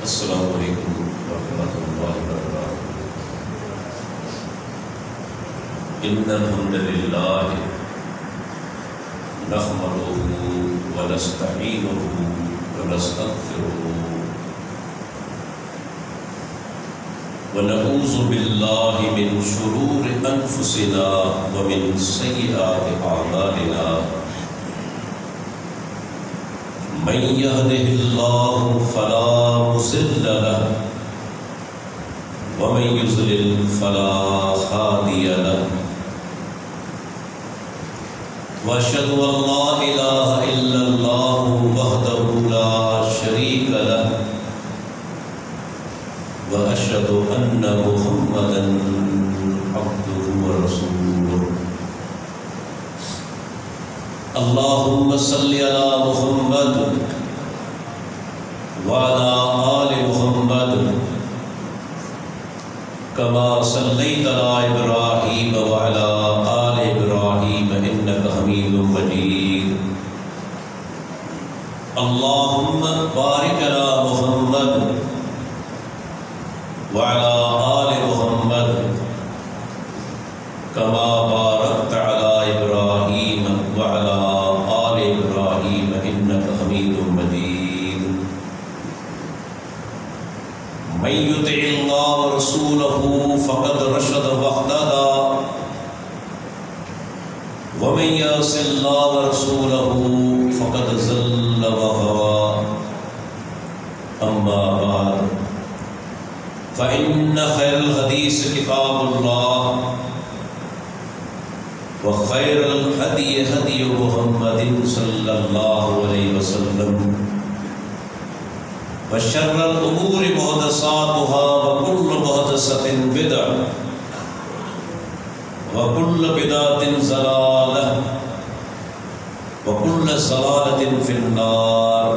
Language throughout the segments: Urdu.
السلام علیکم ورحمۃ اللہ وبرکاتہ۔ ان الحمد للہ نحمدہ ونستعینہ ونستغفرہ ونعوذ باللہ من شرور انفسنا ومن سیئات اعمالنا من يهده الله فلا مضل له ومن يضلل فلا هادي له واشهد ان لا اله الا الله وحده لا شريك له واشهد ان محمدا عبده ورسوله اللهم صل على محمد وعلى آل محمد كما صليت على إبراهيم وعلى آل إبراهيم إنك حميد مجيد اللهم بارك على محمد وعلى آل محمد كما باركت على إبراهيم وعلى آل إبراهيم إنك حميد مجيد من يطع الله ورسوله فقد رشد واهتدى ومن يعص الله ورسوله فقد ضل وغوى أما بعد فإن خير الحديث كتاب الله وخير الهدي هدي محمد صلى الله عليه وسلم وشر الأمور محدثاتها وكل محدثة بدعة وكل بدعة ضلالة وكل ضلالة في النار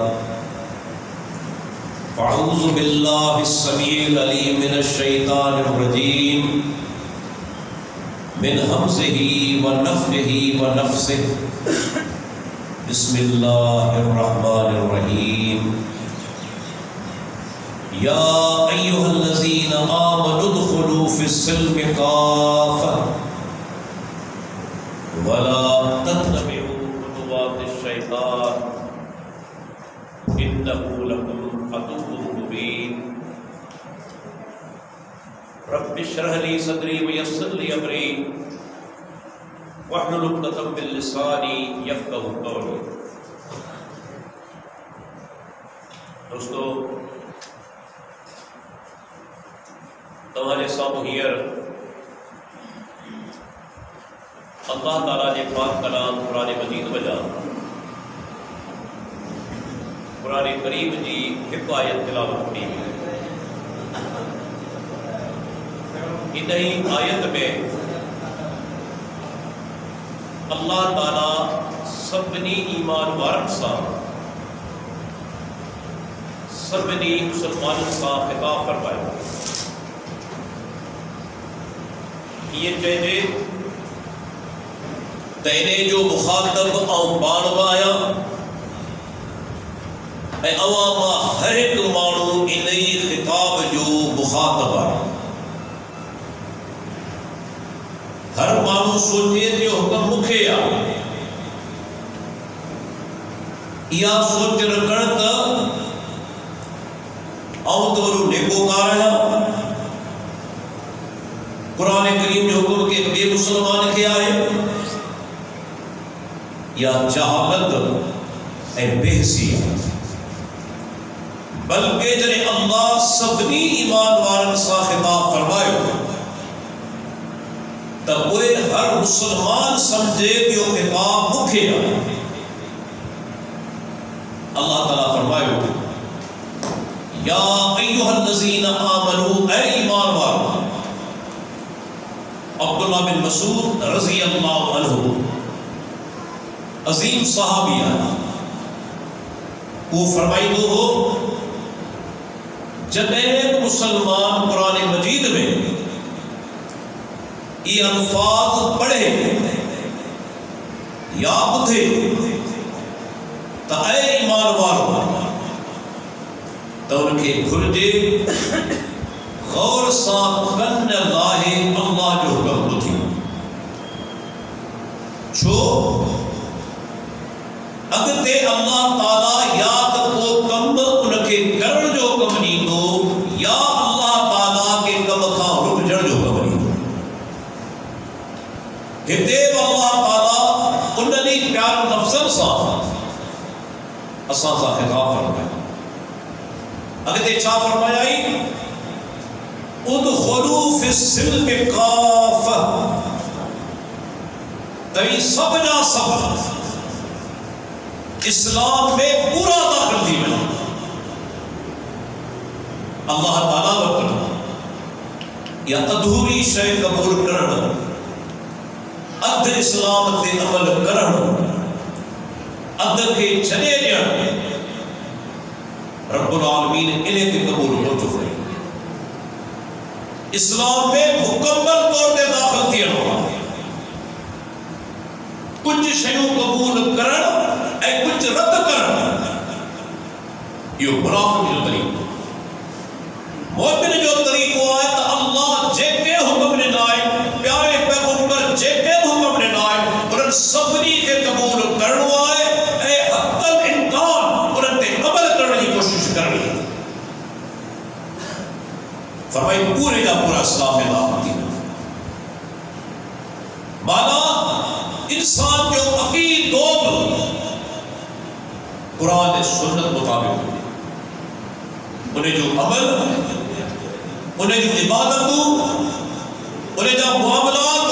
أعوذ بالله السميع العليم من الشيطان الرجيم من همزه ونفخه ونفثه بسم الله الرحمن الرحيم يا أيها الذين آمنوا ادخلوا في السلم كافة ولا تتبعوا خطوات الشيطان إنه لكم عدو مبين رب اشرح لي صدري ويسر لي امري واحلل عقدة من لساني يفقهوا قولي۔ دوستو، تمہارے سامنے ہیر اللہ تعالیٰ نے پاک کلام قرآن مجید وجہ قرآن کریم جی ایک آیت تلاوت کی ہے۔ انہی آیت میں اللہ تعالیٰ سبنی ایمان وارن سا سبنی مسلمان سا خطاب فرمائے۔ یہ چاہتے تینے جو مخاطب او بانو آیا اے عواما ہر ایک مانو انہی خطاب جو مخاطب آیا۔ ہر مانو سوچے جو حکم مکھے یا سوچ رکھن تا او تو نیکو کارا قرآن کریم جو حکم کے بے مسلمان کے آئے یا جہالت اے بے حیثیت، بلکہ جنہیں اللہ سبنی ایمان وارن سا خطاب فرمائے تب وہ ہر مسلمان سمجھے کہ وہ خطاب مکھے اللہ تعالیٰ فرمائے یا ایوہ الذین آمنوا اے ایمان والو۔ عبداللہ بن مسعود رضی اللہ عنہ عظیم صحابی وہ فرمائی دو ہو جب ایک مسلمان قرآن مجید میں یہ الفاظ پڑھے یا بدھے تو اے ایمان والو تو ان کے گھرجے غور سان کن لاہے اللہ جو حکم ٻُڌي چھو اگتے اللہ تعالیٰ یا تو کو کم ان کے کرن جو کم ڈیندو یا اللہ تعالیٰ کے کم کھا رک جڑ جو کم ڈیندو. ہتے اللہ تعالیٰ انہی پیار نفسن سا اساں سا خطاب فرمایا. اگتے چھا فرمایا ادخلوا فی السلم کافہ تئی سب جا سب اسلام میں پورا داخل تھی میں اللہ تعالیٰ وقت یا ادھوری شے قبول کرن ادھ اسلام تے عمل کرن ادھ کے چلے ڈیڑ رب العالمین انہیں کے قبول ہو چکے. اسلام میں مکمل طور پہ داخل تھی کچھ شیوں قبول کرن اے کچھ رد کرن یہ منافق جو طریقہ مومن جو طریقہ ہے تو اللہ جے کے حکم نے لائے پیارے پیغمبر جے کے حکم نے لائے انہوں سبری کے قبول کرنو آئے اے حق الامکان انہوں تے عمل کرنے کی کوشش کرنی. فرمائی پورے کا پورا اسلام میں داخل تھی مانا انسان جو عقید قرآن سنت مطابق انہیں جو عمل انہیں جو عبادت انہیں جو معاملات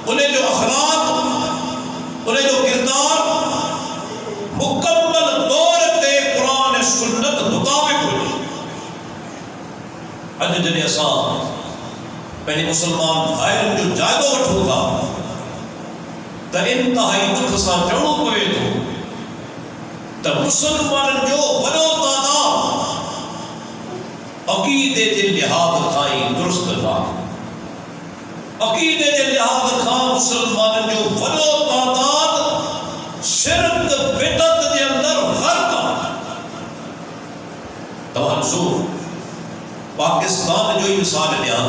انہیں جو اخلاق انہیں جو کردار مکمل طور تے قرآن سنت مطابق ہوئی. اج جنہیں اساں پہلے مسلمان بھائر جو جائدو وٹھو تھا تا انتہائی دکھ سا چڑھو پوے تو تا مسلمان جو وڈو تعداد عقیدے دے لحاظ کھائیں درست تھا. عقیدے دے لحاظ کھا مسلمان جو وڈو تعداد شرک بدعت دے اندر غرق. توجہ پاکستان جو مثال دیا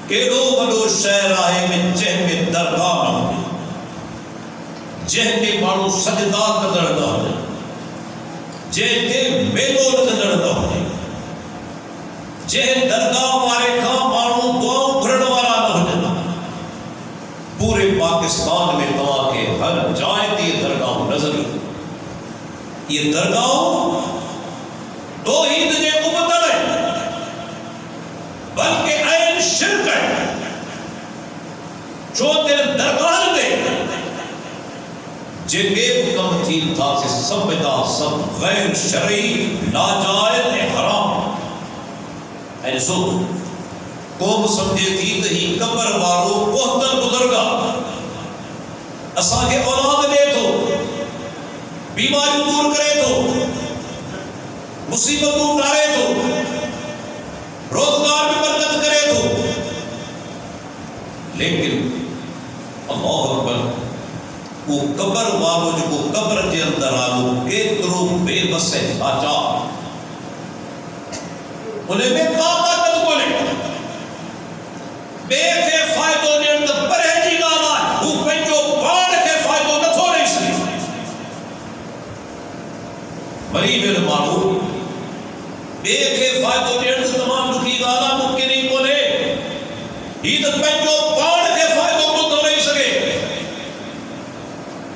کیڑو وڈو شہر آئے میں جہ میں درگاہ نہ ہوئی جہ کے مانو سجدہ قدر نہ ہوئی جہ کے میلو قدر نہ ہوئی جہ درگاہ والے کا مانو دعاؤں بھرن والا نہ ہوئی. پورے پاکستان میں دعا کے ہر جائے دی درگاہ نظر یہ درگاہ دو ہی دنے مبتل ہے بلکہ عین شرک ہے. جو تیرے درگاہ دے جن بے حکم تھی تھا سے سب دا سب غیر شرعی ناجائز حرام. این سو قوم سمجھے تھی تہی قبر والو بہتر بزرگا اساں کے اولاد دے تو بیماری دور کرے تو مصیبتوں ڈالے تو روزگار میں برکت کرے تو. لیکن اللہ اکبر وہ قبر والو جو وہ قبر کے اندر آلو کیترو بے بس ہے آجا انہیں میں کا طاقت بولے بے کے فائدوں نے اندر پرہ جی گانا وہ پنجو باڑ کے فائدوں نہ تھوڑے اس لیے مری میرے مانو بے کے فائدوں نے اندر تمام لکھی گانا ممکن نہیں بولے ہی تو پنجو باڑ کے فائدوں کو تو نہیں سکے.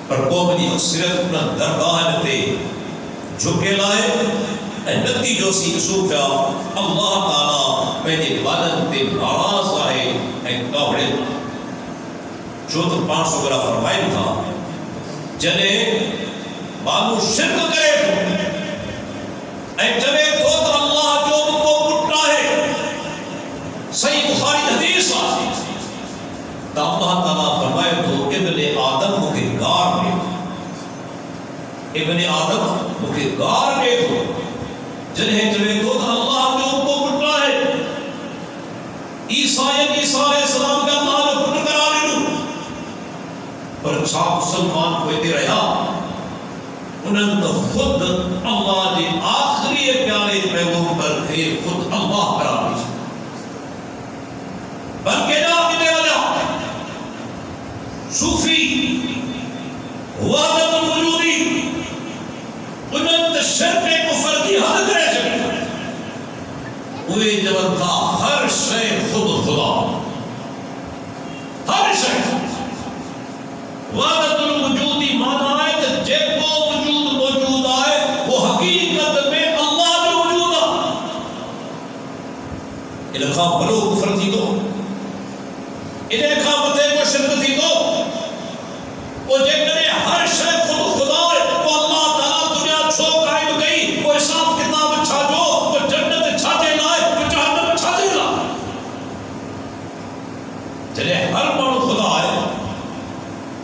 پر قوم دی اکثریت اپنا درگاہ تے جھکے لائے نتی جو سی سوکھا اللہ تعالیٰ پہلے بادن تے ناراض آئے کاوڑے جو تو 500 برا فرمائے تھا جنہیں مانو شرک کرے تو جنہیں تو اللہ جو کو پٹا ہے صحیح بخاری حدیث آئی تو اللہ تعالیٰ فرمائے تو ابن آدم مکے گار میں ابن آدم مکے گار میں تو جنہیں جنہیں تو اللہ جو کو پٹا ہے عیسیٰ علیہ السلام کا اللہ جو پٹ کرا لے لوں پر چھاپ مسلمان کو اتنے رہا انہوں نے خود اللہ جی آخری پیارے شرک کفر کی حد کرے چلے ہوئے جب تھا ہر شے خود خدا ہر شے وحدت الوجودی مانا ہے کہ جب کو وجود موجود آئے وہ حقیقت میں اللہ جو وجود ہے انہیں کھا بلو کفر تھی تو انہیں کھا بتے کو شرک تھی تو وہ جب کرے ہر شے خود خدا ہے وہ اللہ تعالیٰ دنیا چھو قائم گئی وہ حساب کتاب چھا جو وہ جنت چھاتے لائے وہ جہنم چھاتے لائے چلے ہر مانو خدا ہے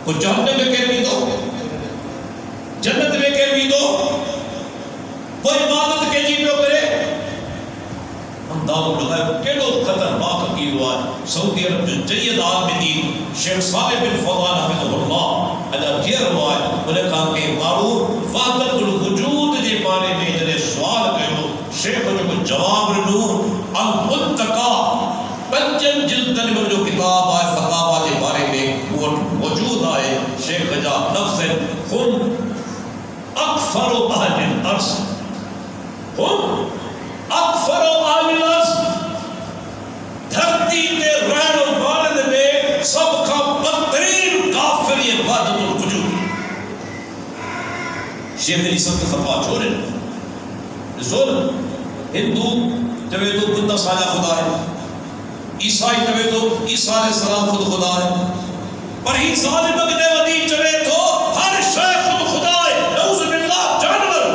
وہ جہنم میں کہہ بھی دو جنت میں کہہ بھی دو وہ عبادت کے جی پہ کرے اندازوں لگائے کیلو خطرناک عقید ہوا ہے سعودی عرب جو جید عالم دین شیخ صالح بن فضال حفظہ اللہ ادا کیا ہوا ہے انہیں کہا کہ مارو وحدت الوجود کے بارے میں جنہیں سوال کرو شیخ جو جواب رنو المنتقا پنجم جلدن میں جو کتاب آئے فتاوہ کے بارے میں موجود آئے شیخ جا نفس ہم اکثر اہل الارض ہم اکثر اہل الارض دھرتی کے رہن والد میں سب کا بدترین کافر یہ وحدت الوجود شیخ علی سب کے فتوہ چھوڑے رسول ہندو جب تو بندہ سالہ خدا ہے عیسائی جب تو عیسیٰ علیہ السلام خود خدا ہے پر ہی ظالم بگنے ودی چلے تو ہر شے خود خدا ہے نعوذ باللہ جانور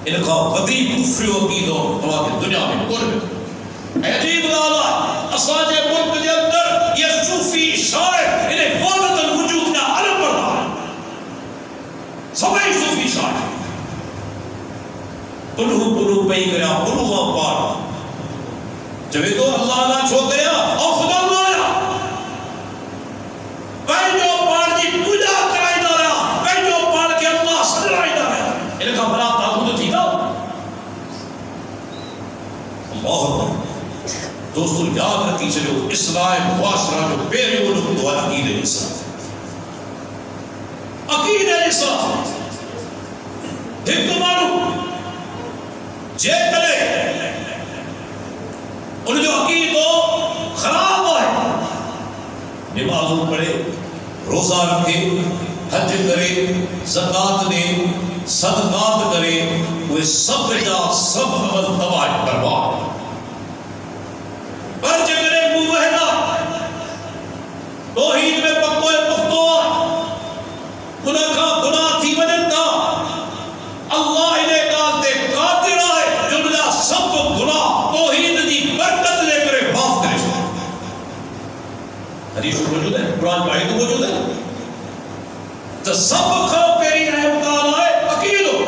ان کا ودی کفر و عقیدہ ہمارے دنیا میں کون ہے عجیب لالا اساجے ملک کے اندر یہ صوفی شاعر انہیں وحدت الوجود کا علم پڑھا ہے سبھی صوفی شاعر پلو پئی کریا پلو پار جب تو اللہ نہ چھو گیا اور خدا مایا کئی جو پار کی پوجا کرائی دا رہا کئی جو پار کے اللہ سجرائی دا رہا انہیں کہا بلا تعبود تھی تھا اللہ اکبر دوستو یاد رکھی چلو اسرائے معاشرہ جو پہلے وہ لوگ دعا عقید اسلام ہندو مانو جے کرے ان جو عقیدہ خراب ہے نمازوں پڑھے روزہ رکھے حج کرے زکات دے صدقات کرے وہ سب جا سب عمل تباہ برباد پر جگرے موحدہ توحید میں پکوئے پختو گناہ تھی وجندا اللہ انہیں کہتے قادر آئے جو مجھا سب گناہ توحید دی برکت لے کرے معاف کرے حدیث موجود ہے قرآن کا آیت موجود ہے تو سب کھو پیری رحم تعالیٰ ہے عقید ہو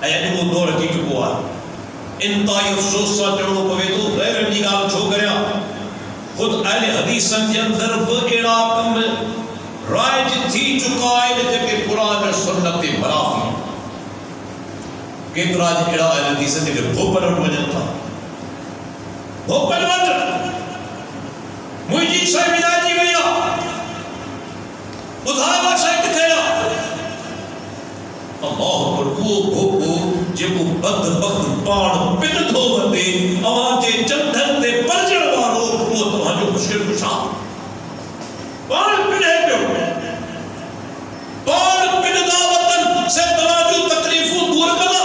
یعنی وہ دور کی چکو ہے انتہائی افسوس سا چڑھو پوے تو غیر نگال چھو کریا خود اہل حدیثن کے اندر بگیڑا کم رائج تھی چکا ہے جب کہ قرآن اور سنت منافی کترا جڑا اہل حدیثن کے بھوپن وجن تھا بھوپن وجن مجھے صاحب علاجی گیا ادھارا صاحب کتھیا اللہ پر وہ بھوپو جب وہ بدبخت پاڑ پن دھو بندے آواجے چندھن دے پرجڑ وارو وہ تمہاں جو مشکل کشاں پاڑ پنے پیو پاڑ پن دا وطن سے تواجو تکلیفوں دور کنا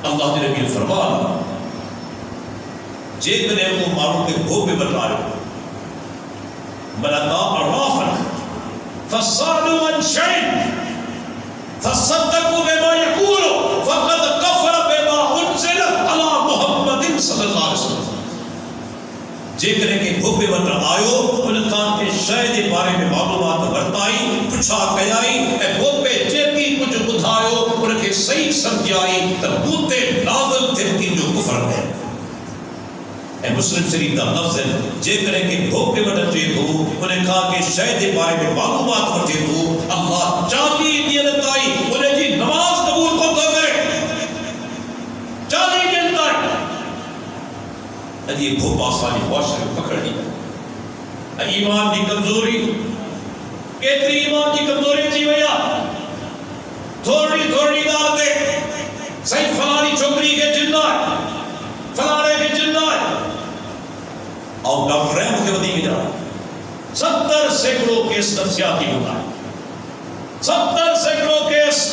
اللہ نے نبی فرمان جے کنے وہ مارو کے بھوپے بتا رہے ملکا عرافن فصالوا عن شيء فصدقوا بما يقول فقد كفر بما انزل على محمد صلی اللہ علیہ وسلم جے کرے کہ بھوپے وطن آئیو ان کام کے شاید بارے میں معلومات ورتائی پچھا کیائی اے بھوپے جیتی کچھ بدھائیو ان کے صحیح سمجھائی تب بوتے نازل تھے جو کفر ہے اے مسلم شریف دا لفظ ہے جے کرے کہ بھوپے وطن جے تو انہیں کہا کہ شاید بارے میں معلومات ورتے تو اللہ چاہتی دیت آئی انہیں جی نماز قبول کو تو کرے چاہتی دیت آئی یہ بھوپا سالی معاشرے پکڑ دی ایمان دی کمزوری کیتری ایمان کی کمزوری چی ویا تھوڑی تھوڑی گال دے صحیح فلانی چھوکری کے جنہ ہے فلانے کے جنہ ہے اور ڈاکٹر ہے مجھے ودی کی جا 70 سینکڑوں کیس نفسیاتی ہوتا ہے 70 سینکڑوں کیس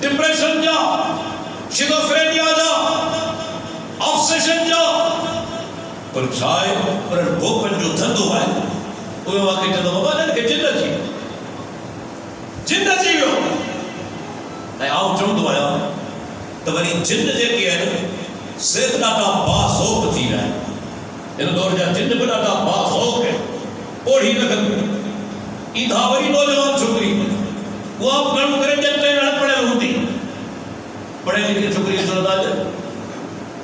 ڈپریشن جا شیزوفرینیا جا آبسیشن جا پر چھائے پر گوپن جو دھندو ہے وہ واقعی جدو بابا جن کے جنہ چیئے ہو میں آؤں چون دو آیا تو وری جنہ جے کی ہے صرف ڈاٹا بازوک تھی رہا ہے ان دور جا جنہ پر ڈاٹا بازوک ہے اوڑھی لگت ای دھاوری نوجوان چھوکری وہ آپ گھنو کرے جنتے ہیں پڑھے ہوتی پڑھے لکھے چھوکری کی ضرورت آ جائے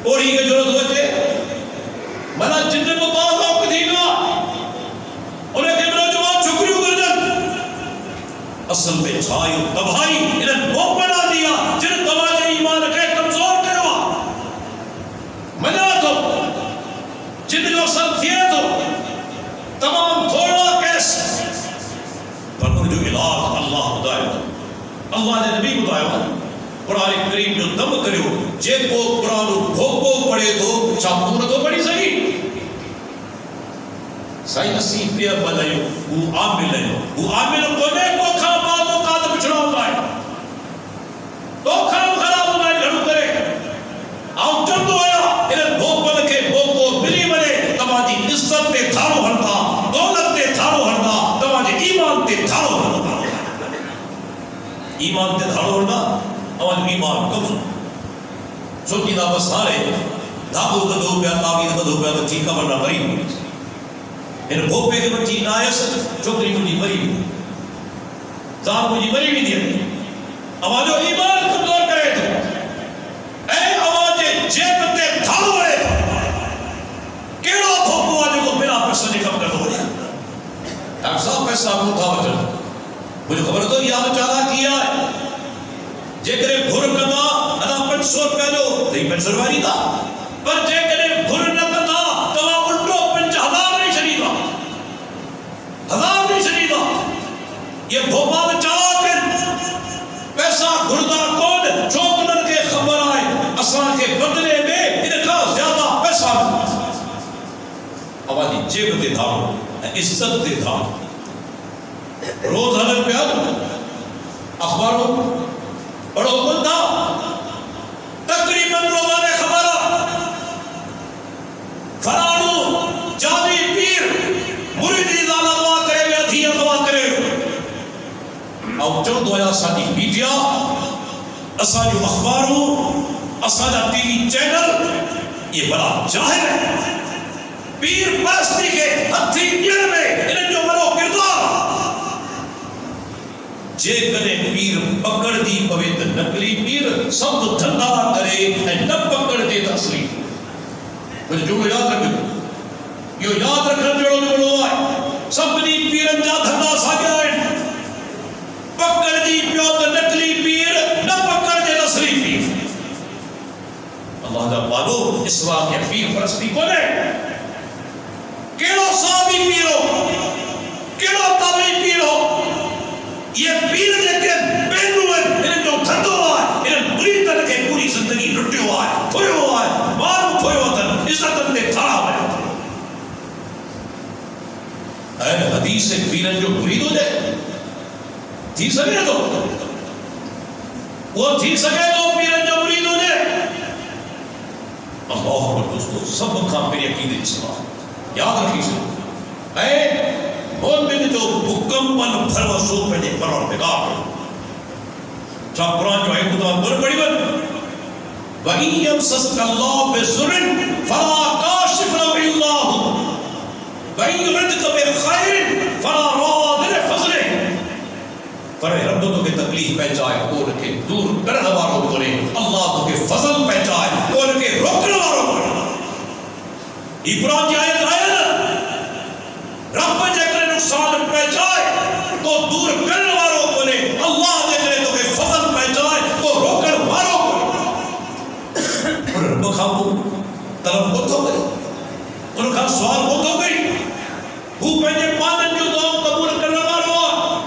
اوڑھی کے ضرورت ہوتے منا جنہ کو بازوک تھی نا انہیں کہ نوجوان چھوکریوں کر جن اصل میں چھائی تباہی انہیں وہ بنا دیا جن تماجے ایمان کے کمزور کروا منا تو جن جو سب تھے تو تمام تھوڑا کیس پر ان جو علاج اللہ بتایا اللہ نے نبی بتایا قرآن کریم جو دم کریو جے کو قرآن بھوکو پڑے تو چاپور تو پڑی سکی سائی نصیب پہ بلائیو وہ عامل ہے وہ عامل کو نے کو کھا باتوں کا تو پچھڑا ہوتا ہے تو کھا خراب ہوتا ہے گھڑو کرے آؤ چند ہویا انہیں بھوک بن کے بھوک کو بلی بنے تمہاری عزت تے تھارو ہڑتا دولت تے تھارو ہڑتا تمہاری ایمان تے تھارو ہڑتا ایمان تے تھارو ہڑتا ہمارے ایمان کم سوچی دا بس سارے دھاپو کدو پیا تاوید کدو پیا تو چیکا بڑھنا بری ہوئی ان بھوپے کے بچی نائس چھوکری مجھے مری ہوئی زان مجھے مری ہوئی دیا آوازو ایمان کمزور کرے تھے اے آوازے جیب تے دھاڑو رہے تھے کیڑو بھوپو آجے کو بنا پیسہ نکم کر دو دیا ایسا پیسہ کو تھا بچن مجھے خبر تو یہ چاہا کیا ہے جے کرے گھر کما ادا 500 روپے دو نہیں 500 روپے تھا پر جے کرے گھر نہ کما تمام الٹو 50,000 نہیں شریفہ 1000 نہیں شریفہ یہ بھوپال چلا کر پیسہ گھردہ کون چوکنر کے خبر آئے اسان کے بدلے میں انہیں کہا زیادہ پیسہ آوازی جیب دے دھاڑو عزت دے دھاڑو روز حضر پیاد اخباروں بڑو بندہ تقریباً روزانے خبرہ فرانو جاوی پیر مریدی زالہ دعا کرے گیا دھیا دعا کرے اب جو دویا سانی میڈیا اسا جو اخباروں اسا جا ٹی وی چینل یہ بڑا جاہل ہے پیر پرستی کے ہتھی گیر میں انہیں جو مرو کردار جے کنے پیر پکڑ دی پویت نکلی پیر سب دھندا کرے نہ پکڑ دے تصریف مجھے جو یاد رکھو یہ یاد رکھنا جوڑو جوڑو آئے سب دی پیرن جا دھندا سا گیا ہے پکڑ دی پیوت نکلی پیر نہ پکڑ دے تصریف اللہ جا پالو اس واقعہ پیر پرستی کو نے کیڑو صحابی پیرو کیڑو تابعی پیرو یہ پیر دے کے بینوئے انہیں جو دھندو آئے انہیں بری طرح کے پوری زندگی لٹیو آئے پھوئیو آئے مارو پھوئیو تن عزت دے تھڑا ہوئے اے حدیث سے پیرن جو مرید ہو جائے تھی سکے تو وہ تھی سکے تو پیرن جو مرید ہو جائے اللہ پر دوستو سب کھا میری عقیدت اسلام یاد رکھی سے اے مومن جو مکمل بھروسو پہنے پروردگار چاہ قرآن جو ہے خدا بر بڑی بن وَإِن يَمْسَسْكَ اللَّهُ بِضُرٍّ فَلَا كَاشِفَ لَهُ إِلَّا هُوَ وَإِن يُرِدْكَ بِخَيْرٍ فَلَا رَادِّ لِفَضْلِهِ فرے رب تو کے تکلیف پہنچائے اور کے دور کرنے والوں کو اللہ تو کے فضل پہنچائے اور کے روکنے والوں کو یہ قرآن کی آیت آیا نا رب جے کرے نقصان پہنچائے تو دور کرنے والوں کو لے اللہ جے کرے تو کہ فضل پہنچائے تو روکن والوں کو اور رب خامو طلب کو تو گئی ان کا سوال کو تو گئی وہ پہنچے پانن جو دعا قبول کرنے والوں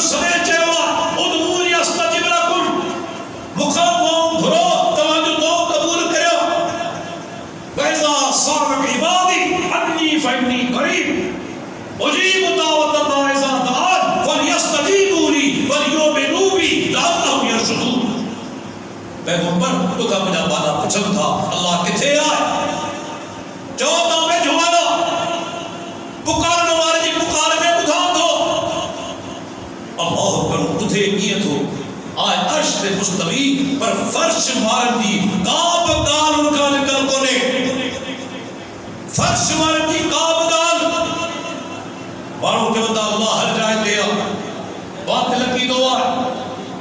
سنے چاہوا ادعونی استجب لکم مخاطبوں دھرو توجہ تو قبول کرو وَإِذَا صَارَكَ عِبَادِي عَنِّي فَإِنِّي قَرِيبٌ أُجِيبُ دَعْوَةَ الدَّاعِ إِذَا دَعَانِ فَلْيَسْتَجِيبُوا لِي وَلْيُؤْمِنُوا بِي لَعَلَّهُمْ يَرْشُدُونَ پیغمبر تو کا مجھا بانا پچھل تھا اللہ کتھے آئے چوتھا میں جھوانا پکارنے والے جی پکار میں بدھان دو اللہ پر اتھے نیت ہو آئے عرش پہ مستوی پر فرش مارن دی کعب دال ان کا نکل کونے فرش مارن دی کعب دال مارو کے بندہ اللہ ہر جائے دیا بات لکی دعا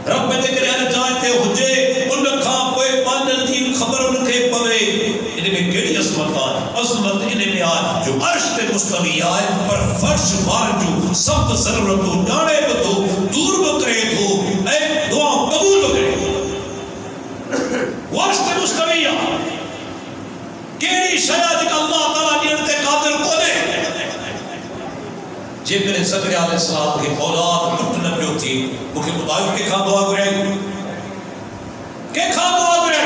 رب میں دیکھ رہے ہر جائے تے حجے ان کھاں کوئی پاندر دی خبر ان کے پوے انہیں میں کیڑی عظمت آئے عظمت انہیں میں آئے جو عرش تے مستوی آئے پر فرش مارن جو سب ضرورت ہو جانے بتو دور بکرے تو اے دعا قبول بکرے واسطے مستویہ کیڑی شاید کہ اللہ تعالیٰ نیرتے قادر کو دے جے میرے زکریا علیہ السلام کے اولاد ٹوٹ نہ پیو تھی مکھے بتاؤ کہ کھا دعا کرے کہ کھا دعا کرے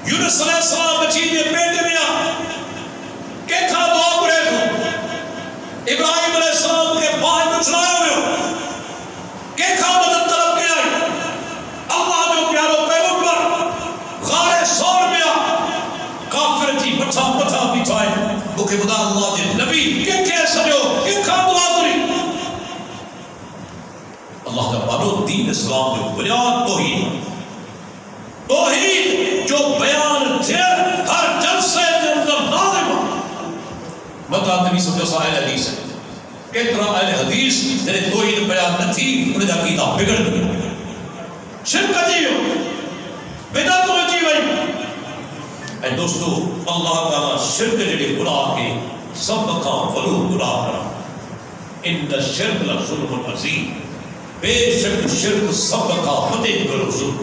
یونس علیہ السلام بچی دے بیٹے میں کہ کھا دعا کرے تو ابراہیم علیہ السلام کے باہر میں چلایا ہوئے کہ کھا مدد طلب کے آئی اللہ جو پیارو پیغمبر غار سور میں کافر تھی بچھا بچھا بچھائے مکھے بتا اللہ جے نبی کہ سجو کہ کھا دعا کری اللہ کا بارو دین اسلام جو بنیاد توحید جو بیان تھے ہر جلسے کے اندر لازم مطلب نبی صلی اللہ علیہ حدیث ہے کہ طرح اہل حدیث تیرے توحید بیان نہ تھی انہیں جا کیتا بگڑ گئی شرک جیو بدعت جی وئی اے دوستو اللہ تعالیٰ شرک جڑے گناہ کے سب کا ولو گناہ کرا ان الشرک لظلم عظیم بے شک شرک سب کا فتح کرو ظلم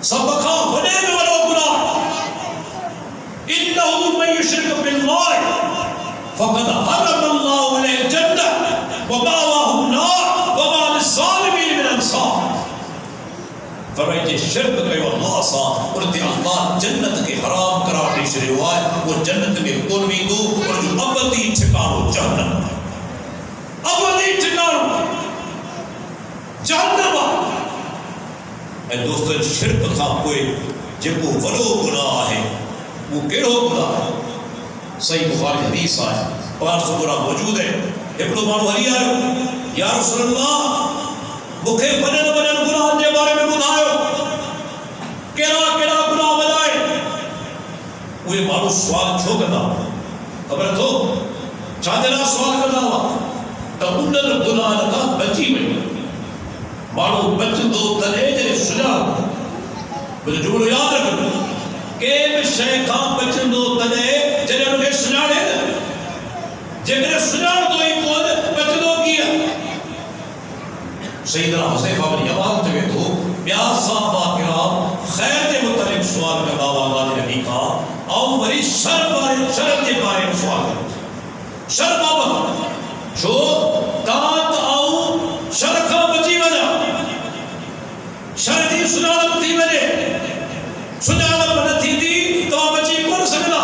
سب کا فتح کرو گناہ انہو من یشرک باللہ فقد حرم اللہ علیہ الجنہ ومأواہ النار وما للظالمین من انصار فرمائے جے شرک کہو اللہ سا انہوں اللہ جنت کے حرام قرار دے شروع ہوا ہے وہ جنت میں کون بھی دو اور جو ابدی ٹھکانو جہنم ابدی ٹھکانو جہنم اے دوستو شرک کا کوئی جب وہ ولو گناہ ہے وہ کیڑو گناہ ہے صحیح بخاری حدیث آئے 500 گناہ موجود ہے ابن مانو علی آئے یا رسول اللہ مکھے بنن گناہ کے بارے میں بتائیو کیڑا گناہ بنائے وہ مانو سوال چھو کرنا خبر تو چاندنا سوال کرنا ہوا تو انہوں گناہ کا بچی میں مانو بچ دو تنے جنہیں سجا مجھے جملو یاد رکھنا کہ شیخان بچ دو تنے جنہیں انہیں سجا دے جنہیں سجا دو ہی کون بچ دو کیا سیدنا حذیفہ بن یمان جگہ تو بیاس صحابہ کرام خیر کے متعلق سوال کرنا اللہ نبی کا اور بری شر کے بارے میں سوال کرنا شر بابا جو دانت آؤ شر کا بچی وجہ شر دی سنالم تھی وجہ سنالم بنا تھی دی تو بچی کون سکنا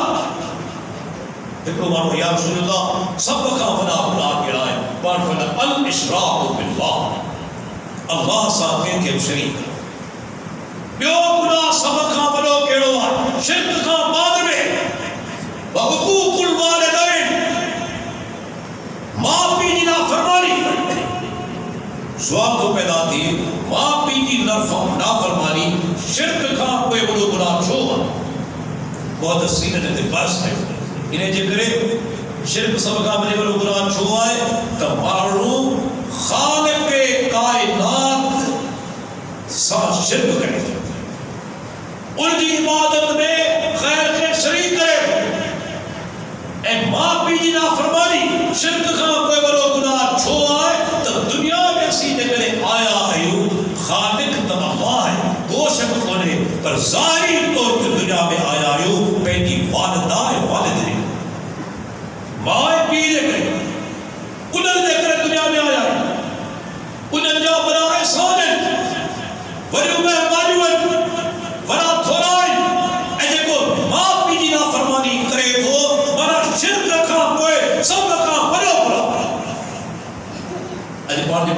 دیکھو مانو یا رسول اللہ سب کا بنا اپنا گرائے بارفنا الاشراق باللہ اللہ صاحب کے شریک بیو گناہ سب کا بنو کیڑو ہے شرک کا بعد میں وحقوق الوالدین ماں پی جی نافرمانی سواب تو پیدا تھی ماں پی جی نافرمانی شرک کا کوئی بڑو گناہ چھو ہے بہت سینہ نے بس ہے انہیں جب کرے شرک سب کا بڑے بڑو گناہ چھو ہے تو معلوم خالق کائنات ساتھ شرک کرے ان کی عبادت میں غیر کے شریک کرے اے ماں پی جی نافرمانی شرک کا کوئی بڑو گناہ چھو آئے تو دنیا میں سیدھے کرے آیا ایو خالق تم اللہ ہے دو شک ہونے پر ظاہری طور پر دنیا میں آیا ایو پہنی والدہ والد نے ماں پی جے کرے انہوں نے کرے دنیا میں آیا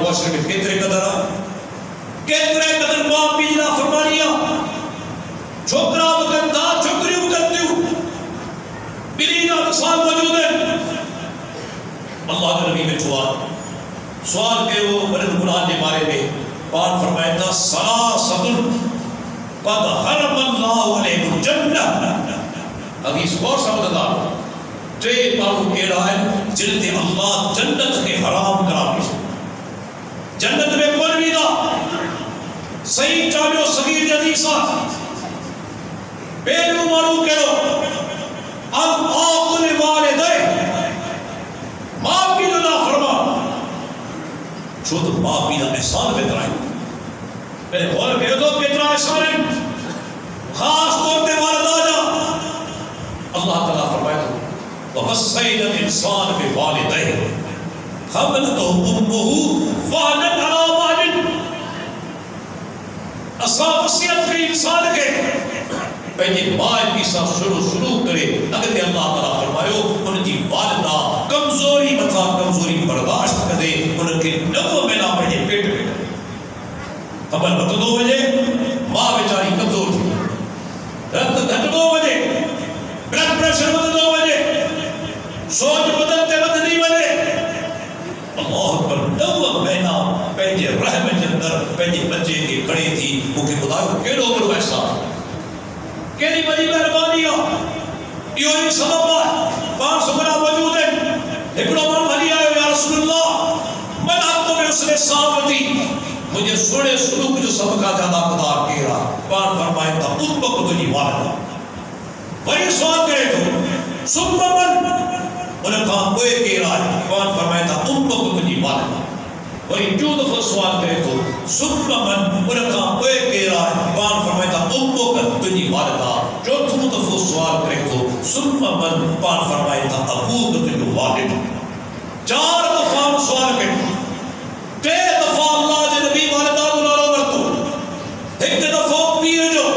معاشرے میں کتنے قدر ماں پیجی نافرمانیاں چھوکرا بکتا چھوکری بکتیوں بلی کا مثال موجود ہے. اللہ کے نبی میں سوال کے وہ بلند قرآن کے بارے میں پاک فرمائے تھا سلاسۃ قد حرم اللہ علیہم الجنہ. حدیث غور سمجھدار ٹے مانو کیڑا ہے جن تے اللہ جنت کے حرام کرا دی. جنت میں کون بھی دا صحیح چاہیو صغیر جدیسا بیلو مانو کیڑو اب آقل والدے ماں کی جو نافرما چھو تو ماں کی دا احسان بہتر ہے. پہلے غور کرے تو کتنا احسان ہے خاص طور پہ والدہ جا اللہ تعالیٰ فرمائے تو وَوَصَّيْنَا الْإِنسَانَ بِوَالِدَيْهِ حَمَلَتْهُ أُمُّهُ وَهْنًا عَلَىٰ وَهْنٍ. اساں وصیت کے انسان کے پہلے ماں کی ساتھ شروع کرے اگر اللہ تعالیٰ فرمائے ان کی والدہ کمزوری مطلب کمزوری برداشت کرے ان کے نبو میں نہ پہلے پیٹ میں کرے. حمل وقت 2 بجے ماں بیچاری کمزور تھی رت گھٹ 2 بجے بلڈ پریشر بدل 2 بجے سوچ بدلتے بدل 2 بجے اللہ اکبر 9 مہینہ پہنجے رحم کے اندر پہنجے بچے کے کھڑے تھی وہ کہ خدا کو کیڑو بڑو ایسا کیڑی بڑی مہربانی یہ ہی سبب ہے 500 گنا موجود ہے. ایکڑو من بھلی آئے یا رسول اللہ من آپ کو میں اس نے سامتی مجھے سوڑے سلوک جو سبقہ زیادہ قدار کہہ رہا پان فرمائے تھا ان وقت تجھی والدہ وہی سوال کرے تو سب من انہیں کہا کوئی کہہ رہا ہے پان فرمائے تھا ان وقت تجھی والدہ وہی جو دفعہ سوال کرے تو سب من انہیں کہا کوئی کہہ رہا ہے پان فرمائے تھا ان وقت تجھی والدہ جو تم دفعہ سوال کرے تو سب من پان فرمائے تھا ابو تجھی والد. 4 دفعہ سوال کرے 3 دفعہ اللہ جے نبی والدہ دلالو برتو 1 دفعہ پیر جو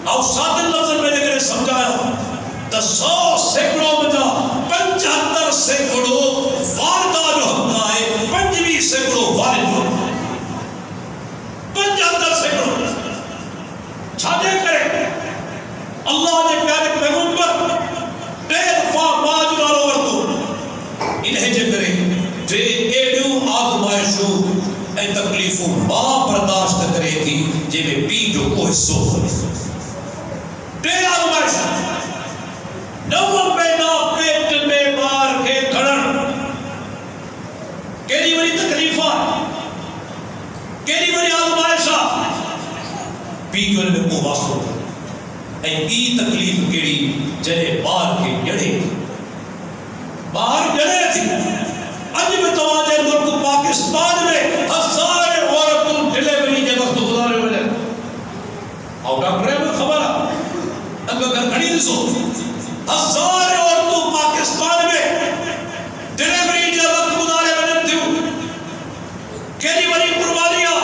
اور 7 لفظ میں نے سمجھایا 100 سینکڑوں بجا 75 سینکڑوں والدہ جو حق آئے 25 سینکڑوں والد جو 75 سینکڑوں چھاجے کرے اللہ نے پیارے پیغمبر 3 دفعہ ماں جو دلالو برتو انہیں جے کرے جے ایڈیوں آزمائشوں اے تکلیفوں ماں برداشت کرے تھی جے میں پی جو کو حصو کرے 3 آزمائشوں 9 مہینہ پیٹ میں مار کے کھڑن کیلی بڑی تکلیفہ کیلی بڑی آزمائشہ پی جو نے کو واسطو اے ای تکلیف کیڑی جنے مار کے جڑے باہر جڑے تھی. اج میں تواجہ ملک پاکستان میں 1000 عورتوں ڈیلیوری کے وقت گزارے ہوئے اور ڈاکٹر میں خبر اگر گھر کھڑی دسو 1000 عورتوں پاکستان میں ڈیلیوری کے وقت گزارے ہوئے تھے. کیلی بڑی قربانیاں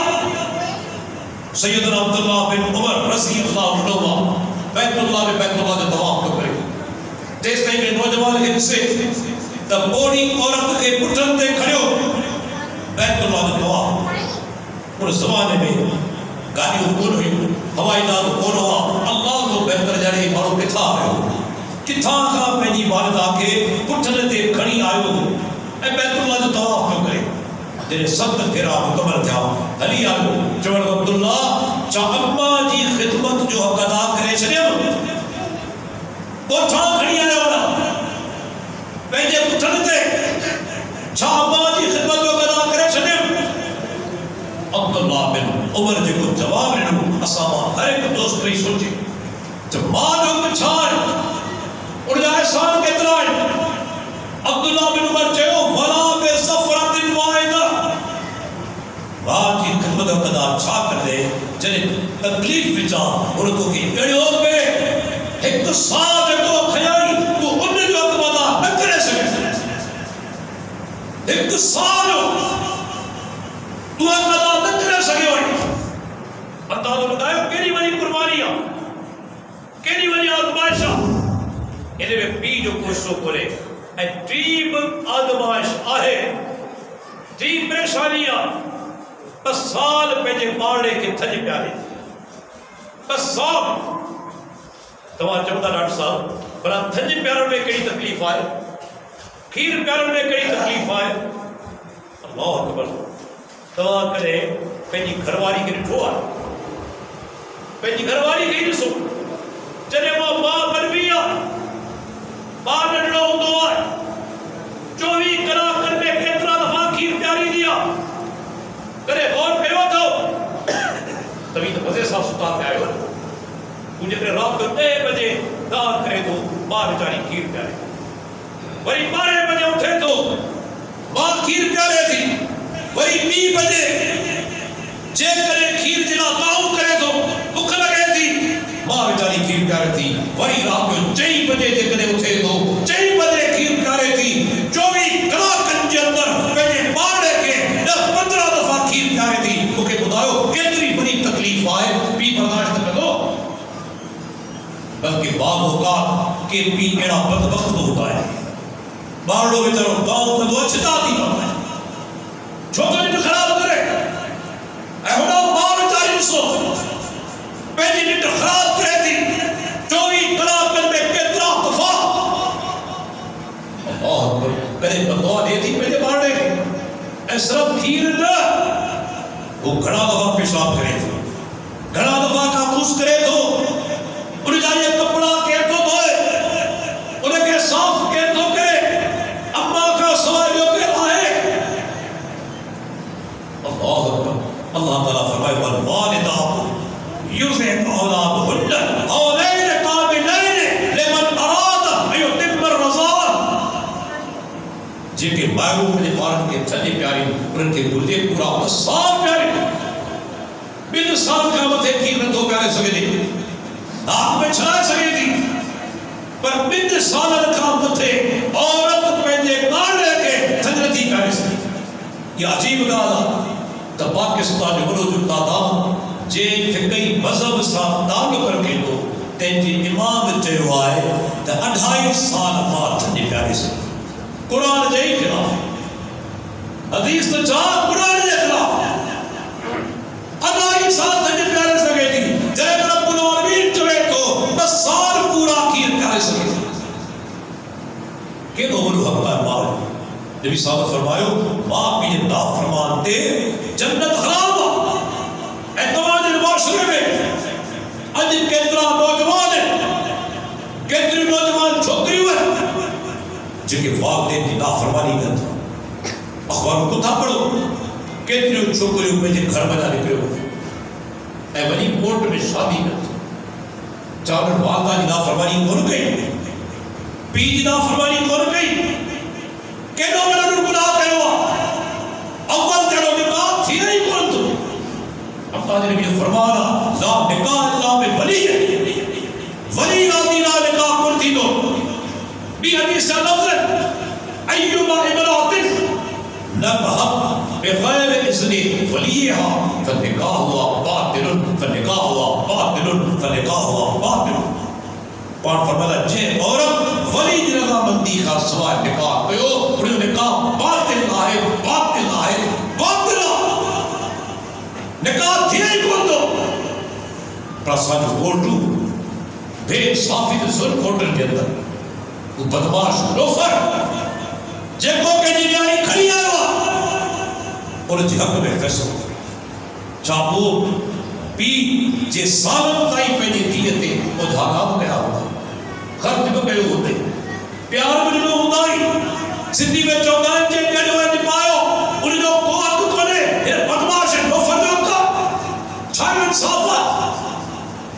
سیدنا عبداللہ بن عمر رضی اللہ عنہ بیت اللہ میں بیت اللہ کے طواف کرے دیکھتے ہیں کہ نوجوان حصے تب بوڑی عورت کے پٹھن تے کھڑیو بیت اللہ کے طواف اور زمانے میں گاڑی کون ہوئی ہوائی جہاز کون ہوا اللہ تو بہتر جانے مارو کتھا آئے کتھا کا پہنی والدہ کے پٹھن تے کھڑی آئے اے بیت اللہ کے طواف کیوں کرے جنہیں سب گھرا مکمل تھا علی آئے چوڑ عبداللہ چاہ اماں جی خدمت جو حق ادا کرے چھڑے وہ چھاں کھڑی آئے والا پہنجے پٹھن تے چھاں اماں جی خدمت جو ادا کرے چھڑے عبداللہ بن عمر جی کو جواب رہنو اسامہ ہر ایک دوست کئی سوچے جب ماں جو پچھاڑ اور جائے سان کے اطلاع عبداللہ بن عمر چاہو ولا بے سفرت واحدہ ماں کی خدمت قدا چھا کر دے جنہیں تکلیف بچا اور تو کی اڑیوں پہ ایک ساتھ کو کھیائی تو انہیں جو اقبادہ نہ کرے سکے ایک ساتھ تو اقبادہ نہ کرے سکے ہوئی اللہ نے بتایا کیلی بڑی قربانیاں کیلی بڑی آزمائشہ انہیں میں پی جو کوششوں کو لے ٹیم آزمائش آئے ٹیم پریشر پریشانیاں بس سال پہلے مارے کے تھج پیارے بس سال تمہارا چمتا ڈاکٹر صاحب بنا تھج پیاروں میں کئی تکلیف آئے کھیر پیاروں میں کئی تکلیف آئے اللہ اکبر تمہاں کرے پہنی گھرواری کے ڈھو آئے پہنی گھرواری کے ڈسو چلے وہ ماں بنویا ماں نڈڑا ہوں دو آئے 24 کلا کر میں کتنا دفعہ کھیر پیاری دیا کرے غور پیو تھا تبھی تو مزے صاحب ستا پہ آئے ہو مجھے پھر رات کو 1 بجے دان کرے تو ماں بیچاری کھیر پیارے وہی 12 بجے اٹھے تو ماں کھیر پیارے تھی وہی 2 بجے جے کرے کھیر جلا تعاون کرے تو بھوک لگے تھی ماں بیچاری کھیر پیارے تھی وہی رات کو 4 بجے جے کرے اٹھے تو 4 بجے کھیر پیارے تھی 24 کلاکن کے اندر پہلے پاڑے کے 10-15 دفعہ کھیر پیارے تھی مجھے بتاؤ کتنی بڑی تکلیف آئے پی برداشت کرو بلکہ بعض اوقات کہ پی ایڑا بدبخت ہوتا ہے باڑوں میں چلو گاؤں کا تو اچھتا نہیں ہوتا ہے چھوٹا نیٹ خراب کرے ایہونا ماں بیچاری سو پہلی نیٹ خراب کرے تھی 24 کلاکن میں کتنا دفعہ اللہ کرے بدعا دے تھی پہلے باڑے کی اے صرف کھیر نہ وہ گھڑا دفعہ پیشاب کرے تھے گھڑا دفعہ کابوس کرے تو انہیں جائیے کپڑا کے تو دھوئے انہیں کے صاف کے تو کرے اماں کا سوالیوں کے آئے اللہ اکبر اللہ تعالیٰ فرمائے والوالدات یرضعن اولادہن حولین کاملین لمن اراد ان یتم الرضاعہ جن کے مائروں میں بارن کے چلے پیاری ان کے گردے پورا 10 سال پیاری 20 سال کا مطے کھیر نہ تو پیارے سکے تھی آپ میں چھڑا سکے تھی پر 20 سال کا مطے عورت پہنجے کار لے کے تھجرتی پیارے سکے یہ عجیب گالا تو پاکستان جو دادا جے فقہی مذہب صاحب داغ کر کے تو تینجی امام چیو آئے تو 28 سال بعد تھجے پیارے سکے قرآن جائی خلاف حدیث تو چاہ قرآن جائی خلاف 28 سال تھجے پیارے سکے تھی جائے رب العالمین چوئے تو 10 سال پورا کھیر پیارے سکے تھی کہ تو بلو حق کا مال نبی صاحب فرمائیو ماں بھی نا فرمان دے جنت حرام اعتماد معاشرے میں اج کترا نوجوان ہے کتری نوجوان چھوکری ہوئے جن کے والدین کی نافرمانی کرتا اخباروں کو تھا پڑھو کتری چھوکریوں میں جن گھر بنا نکلے ہوئے اے بنی کورٹ میں شادی کرتا چاہر والدہ کی نافرمانی کون گئی پی کی نافرمانی کون گئی کہنو میں نے گناہ کہوا اول کہنو نکاح تھی نہیں کون تو اپنا نے بھی فرمانا لا نکاح اللہ میں ولی ہے ولی راضی لا نکاح کون تھی تو بھی حدیث سے لفظ ہے ایوما امرات نکحت بغیر اذن ولیہا فنکاح ہوا باطل فنکاح ہوا باطل فنکاح ہوا باطل قرآن فرماتا جے عورت ولی رضامندی کا سوائے نکاح کیو انہیں نکاح باطل آئے باطل آئے باطل نکاح تھی نہیں کون تو پرسان کورٹو بے صافی ظلم کورٹر کے اندر وہ بدماش لوفر جے کو کہ جنیاری کھڑی آئے ہوا اور جی حق میں فیصل چاہو پی جے سالم تائی پہنی دیئتے وہ دھاگا میں آؤں خرچ میں پہلو ہوتے پیار میں جو ہوتا ہی زندگی میں چوکان جے کہنے ہوئے نپایو انہیں جو قوات کنے یہ بدماش ہے لوفر جو کا چھائن انصافہ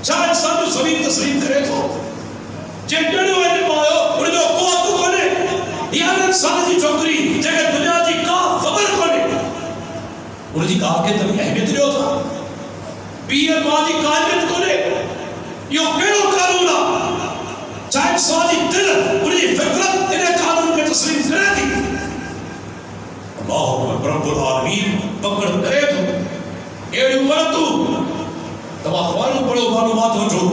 چھائن انصاف جو زمین تسلیم کرے تو جے کہنے ہوئے نپایو انہیں جو قوات کنے یہ انسان جی چوکری جگہ دنیا جی کا خبر کنے انہیں جی کہا کہ تبھی اہمیت نہیں ہوتا پیر ماجی قائمت کنے یہ کہنو قانونہ چاہے سوالی دل انہیں فطرت انہیں قانون میں تسلیم کرے تھی اللہ رب العالمین پکڑ کرے تو ایڑی عمر تو تب اخباروں پڑھو معلومات ہو جو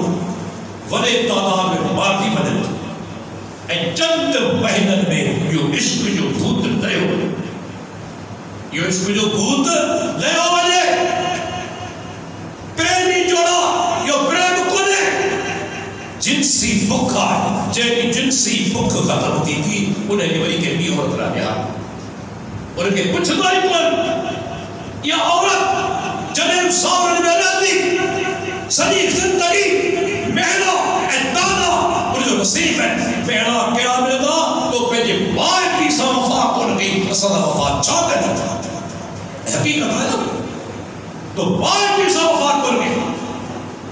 ونے تعداد میں مارتی بدل اے چند مہینن میں یہ عشق جو بھوت درے ہوئے یہ اس کو جو بھوت لے آوے پریمی جوڑا یہ پریم کنے جنسی بکھا ہے جیلی جنسی بکھ ختم ہوتی تھی انہیں لیوری کے بھی عورت رہ گیا اور ان کے کچھ دائی پر یہ عورت جنیب ساورن میں رہتی صدیق زندگی محنہ اعتانہ اور جو نصیب ہے محنہ کیا ملتا تو پہلے بائی پیسا وفا کر گئی اصلا وفا چاہتے نہیں چاہتے حقیقت ہے نا تو بائی پیسا وفا کر گئی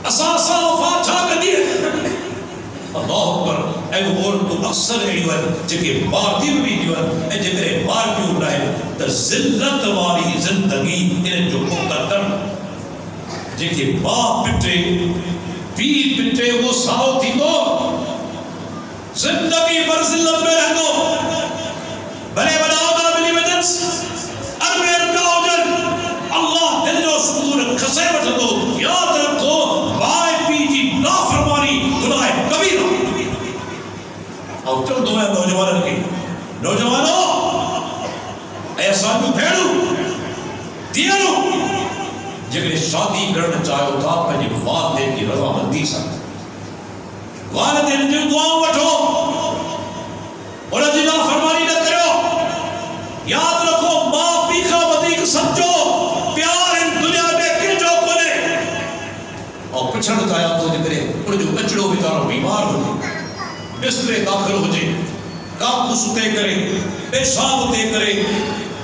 اساسا وفا چاہتے دیئے اللہ اکبر اے وہ تو اکثر ہے جنکہ بارتی بھی ہے جنکہ بارتی ہو رہا ہے تو ذلت والی زندگی انہیں جو مقدر جنکہ باپ پٹے پیر پٹے وہ ساؤ تھی تو زندگی پر ذلت میں رہ دو بلے بنا ہوگا ملی وجنس ارمین کا ہوجن اللہ دل جو سکون کھسے بچھ دو یاد رکھو بھائی پی جی نافرمانی گناہ کبیرہ اور چل دو ہے نوجوانوں کی نوجوانوں ایسا کو پھیڑو دیارو جگہ شادی کرنا چاہو تھا پہنی والدین کی رضا مندی سکتے والدین جو دعاوں بٹھو اور جنا فرمانی نہ کرو یاد رکھو ماں پیکھا ودیک سمجھو پیار ان دنیا میں کنجو کنے اور پچھڑ چاہیا تو نکرے اور جو بچڑوں بیچاروں بیمار ہو بسترے داخل ہو جائے کام ستے کرے پیشاب ہوتے کرے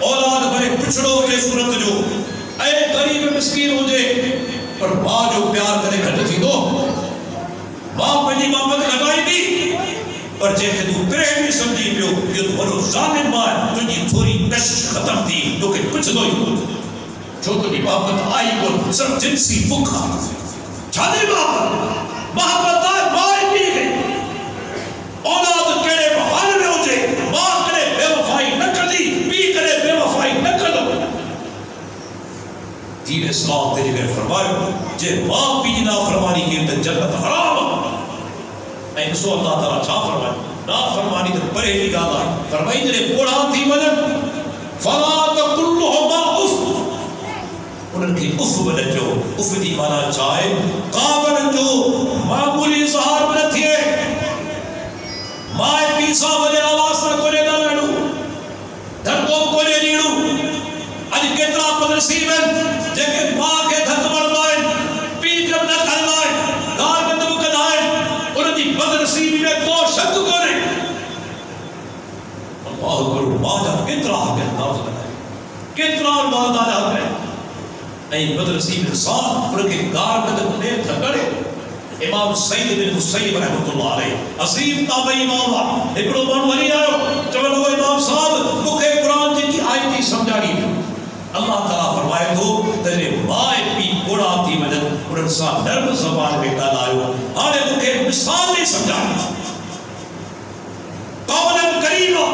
اولاد بڑے پچھڑوں کے صورت جو اے غریب مسکین ہو جائے پر ماں جو پیار کرے گھٹ تھی دو ماں پہنی محبت لگائی دی پر جے کہ تو پرے بھی سمجھی پیو یہ تو بڑو ظالم ماں ہے تجھے تھوڑی کشش ختم تھی تو کہ کچھ دو ہی جو تجھے محبت آئی کو صرف جنسی بکھا چھانے محبت آئے ماں بھی گئی اولاد کڑے بحال میں ہو جائے ماں کرے بے وفائی نہ کر دی پی کرے بے وفائی نہ کر دو دین اسلام تیرے گئے فرمائے جے ماں پی نا فرمانی کی تو جنت حرام این سو اللہ تعالیٰ چھا فرمائے نا فرمانی تو پرے ہی گالا ہے فرمائی جنہیں پوڑا تھی مجن فلا تقلہما اف انہوں کی اف بنا جو اف دی مانا چاہے قابل جو معمولی ظہار بنا تھے مائے پیسا وجہ آواز نہ کولے نہ لڑو دھرکوں کولے نیڑو آج کتنا پدرسیب ہے جے کہ ماں کے دھرک مردائیں پی جب نہ کھلائیں دار میں دم کدائیں انہوں نے پدرسیب میں کو شک کرے اللہ کرو ماں جب کتنا حق ہے ناز لگائیں کتنا والدہ حق ہے این پدرسیب انسان انہوں کے دار میں دم نے دھکڑے امام سید بن مسیب رحمت اللہ علیہ عظیم تابعی امام ہوا ایکڑو بان ولی آئے چون وہ امام صاحب مکھے قرآن جن کی آیتی سمجھانی اللہ تعالیٰ فرمائے تو تیرے مائے پی کوڑا تھی مدد اور انسان نرم زبان میں کال آئے آنے مکھے مثال نہیں سمجھانی قولا کریمہ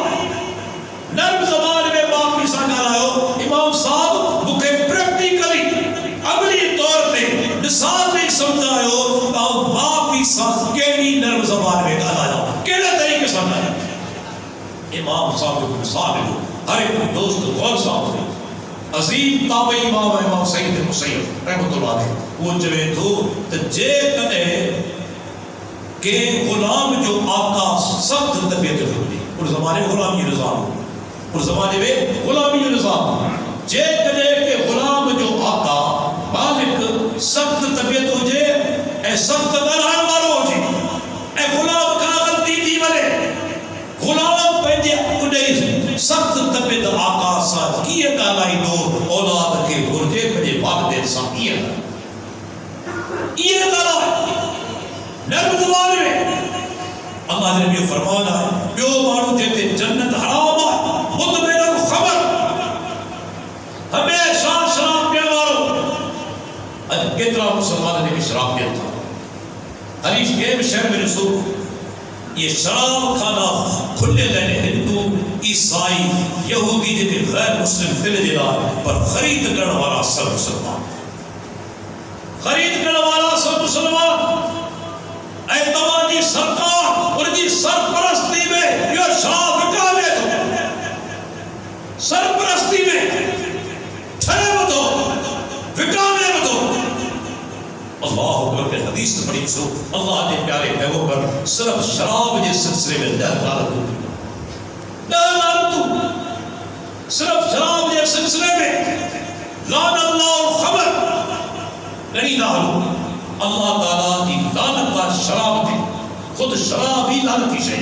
نرم زبان میں باپ مثال کال آئے امام صاحب مکھے پریکٹیکلی عملی طور پہ مثال نہیں سمجھائے ساتھ کیلی نرم زبان میں کہا جاؤ کیلے طریقے سمجھا امام صاحب کو مثال ہے ہر ایک دوست غور صاحب ہے عظیم تابعی امام امام سید مسیب رحمت اللہ علیہ وہ جوے تو جے کنے کہ غلام جو آقا سخت طبیعت ہوئی اور زمانے میں غلامی نظام اور زمانے میں غلامی نظام جے کنے کہ غلام جو آقا مالک سخت طبیعت ہو جائے اے سخت دلان والو ہو جائے اے غلام کا غلطی دی والے غلام پہنجے انہیں سخت طبیعت آقا ساتھ کیے کالائی دو اولاد کے برجے پہنجے واقع ساتھ یہ کالا نرم زبان میں اللہ نے بھی فرمانا ہے پیو مانو جیتے جنت حرام ہے مطمئن خبر ہمیشہ شراب پیا مارو اج کتنا مسلمان نے بھی شراب پیا تھا حریش گیم شہر میں رسول یہ شراب کھانا کھلے لینے ہندو عیسائی یہودی جیتے غیر مسلم دل جلا پر خرید کرنے والا سب مسلمان خرید کرنے والا سب مسلمان اے تماجی سرکار اور جی سرپرستی میں یہ شراب نکالے تو سرپرستی میں اللہ اکبر کے حدیث پڑھی سو اللہ کے پیارے پیغمبر صرف شراب کے سلسلے میں صرف شراب کے سلسلے میں لعن اللہ الخمر نہیں ڈالو. اللہ تعالیٰ کی لعنت کا شراب تھی، خود شراب ہی لعنتی شے.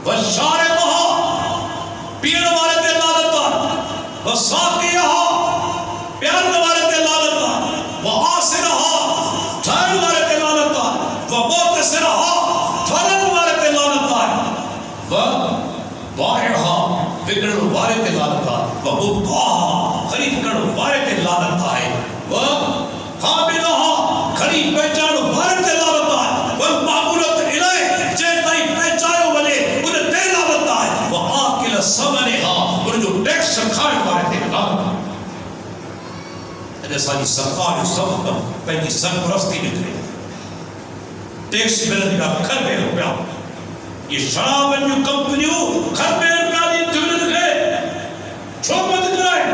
وشاربها پینے والے تے لعنت کا، وساقیها پیانے والے تے لعنت کا، وآسرها ٹھہرنے والے تے لعنت کا، وموتسرها ٹھہرنے والے تے لعنت کا، وبائعها وکڑن والے تے لعنت کا، ومبتاعها خرید کرن والے تے لعنت کا ہے، وحاملها خرید پہچان والے تے لعنت کا ہے، والمعمولۃ الیہ جے تائی پہچانو بنے انہیں تے لعنت کا ہے، وآکل ثمنها انہیں جو ٹیکس کھائے والے تے لعنت کا ہے. ساری سرکار سب پہنی سرپرستی نکلے ٹیکس ملن کا گھر میں روپیا یہ شراب جو کمپنیوں گھر میں روپیا دی تمہیں گئے چھوپت کرائے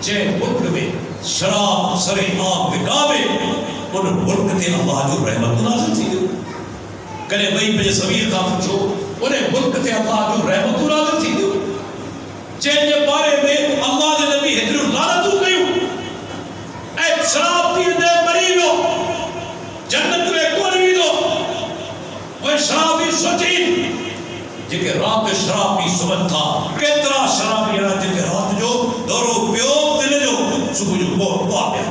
جے ملک میں شراب سرے عام بکاوے ان ملک تے اللہ جو رحمت نازل تھی دو کلے وہی پہ زمین کا پچھو انہیں ملک تے اللہ جو رحمت نازل تھی دو جن کے بارے میں اللہ کے نبی ہجر لعنت کیوں اے شراب پی دے مریضو جنت میں کون بھی دو وہ شرابی سوچین جن کے رات شراب پی سمجھ تھا کترا شرابی ہے جن کے رات جو دورو پیو دل جو صبح جو وہ آ گیا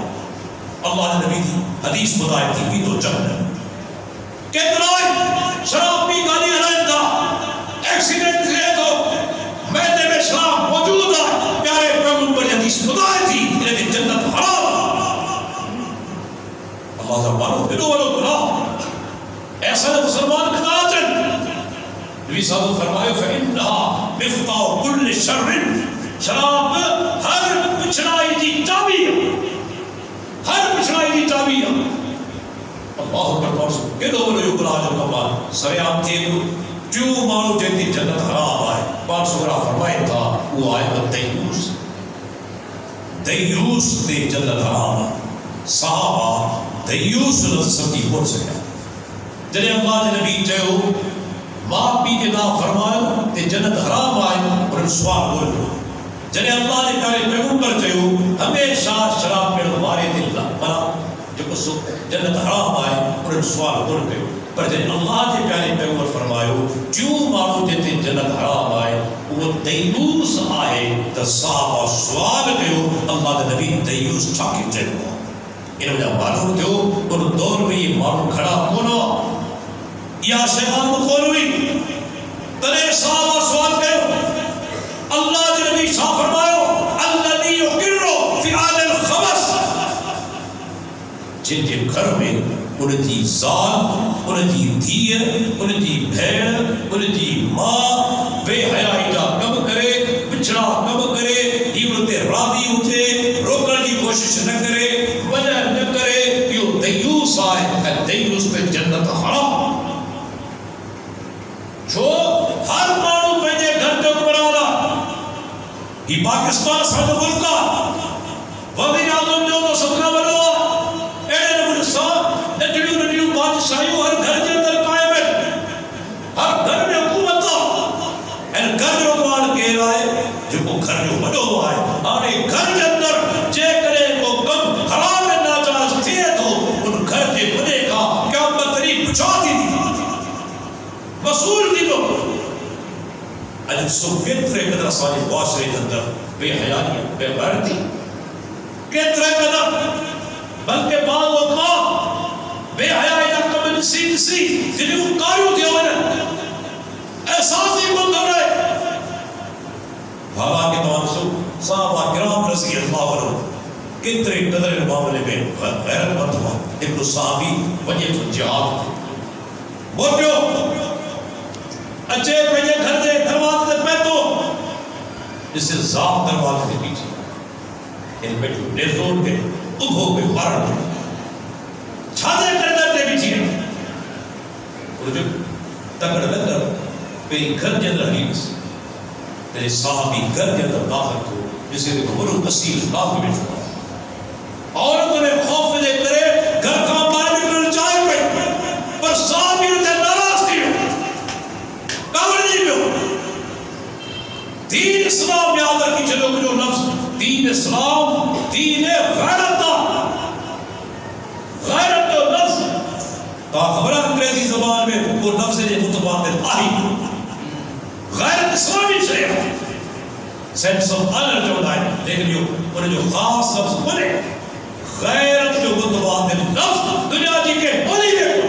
اللہ کے نبی کی حدیث بتائی تھی بھی تو جنت کترا شراب پی گاڑی ہلائن تھا ایکسیڈنٹ ہے تو میدے میں شراب موجود ہے پیارے پیغمبر حدیث بتائی تھی انہیں جنت حرام اللہ تعالیٰ دلو والو گناہ ایسا ہے مسلمان کتا جن نبی صاحب فرمائے فَإِنَّهَا مِفْتَاحُ كُلِّ شَرٍ شراب ہر پچھڑائی کی چابی ہے ہر پچھڑائی کی چابی ہے. اللہ اکبر پڑھ سکتے دلو والو گناہ جو کمال سریعام تھے کیوں مانو جیتی جنت حرام آئے پانچ سورہ فرمائے تھا وہ آئے گا دیوس دیوس دے جنت حرام آئے صحابہ دیوس لفظ کی بول سکتا جنہیں اللہ نے نبی چاہو ماں پی کے نام فرمائے تے جنت حرام آئے اور ان سوال بول رہے جنہیں اللہ نے کہا پیغمبر چاہو ہمیشہ شراب میں ہمارے دل بنا جو کچھ جنت حرام آئے اور ان سوال بول رہے پر جنہیں اللہ کے پیارے پیغمبر فرمائے کیوں مانو جیتے جنت حرام آئے وہ دیوس آئے تو صحابہ سوال کرو اللہ کے نبی دیوس چھاکی چاہو انہوں نے معلوم دیو ان دور میں یہ معلوم کھڑا ہونا یا شیطان کھول ہوئی تنے صحابہ سوال کرو اللہ کے نبی شاہ فرمائے الذی یقر فی آل الخبث جن کے گھر میں ان کی ذات ان کی دھیر ان کی بھیڑ ان کی ماں بے حیائی کا کم کرے بچڑا کم کرے ہیوتے راضی ہوتے روکنے کی کوشش نہ کرے وجہ نہ کرے یہ دیوس آئے دیوس پہ جنت حرام جو ہر مانو پہنجے گھر جو بنانا یہ پاکستان ساتھ ملکا وزیر اعظم جو تو سپنا بنوا ایڈے نمونسان نٹیو بادشاہیوں ہر گھر کے اندر قائم ہے ہر گھر میں حکومت ان گھر جو دوان کے رائے جو کو گھر جو بڑو ہوا ہے آنے گھر کے اندر جے کرے کو کم حرام ناجائز تھے تو ان گھر کے بنے کا کیا بتری بچا دی وصول دی دو اجب سو کترے قدر سوالی معاشرے کے اندر بے حیانی بے غیرتی کترے قدر بلکہ بعض اوقات بے حیائی کا کمن سی جنہیں کاریوں دیا ہوئے احساسی کو کر رہے بھالا کے تمام سو صحابہ کرام رضی اللہ عنہ کترے قدر معاملے میں غیرت مند ہوا ابن صحابی وجہ تو جہاد وہ کیوں اچھے پہلے گھر دے دروازے دے پیتو جس سے ذات دروازے دے پیچھے ان بیٹھو نیزون کے ادھو کے بارن چھانے کردر دے پیچھے اور جو تکڑ لگر پہلی گھر جن رہی بس تیرے صحابی گھر کے اندر داخل کو جسے دیکھو مرو اسیر ناف میں بیٹھو عورتوں نے خوف دے کرے اسلام یاد رکھی چلو کہ جو لفظ دین اسلام دین غیرت دا غیرت جو لفظ تو خبر انگریزی زبان میں وہ لفظ ہے متبادل آہی غیرت اسلامی شریعہ سینس آف آنر جو ہے لیکن انہیں جو خاص لفظ بنے غیرت جو متبادل لفظ دنیا جی کے بولی دیکھو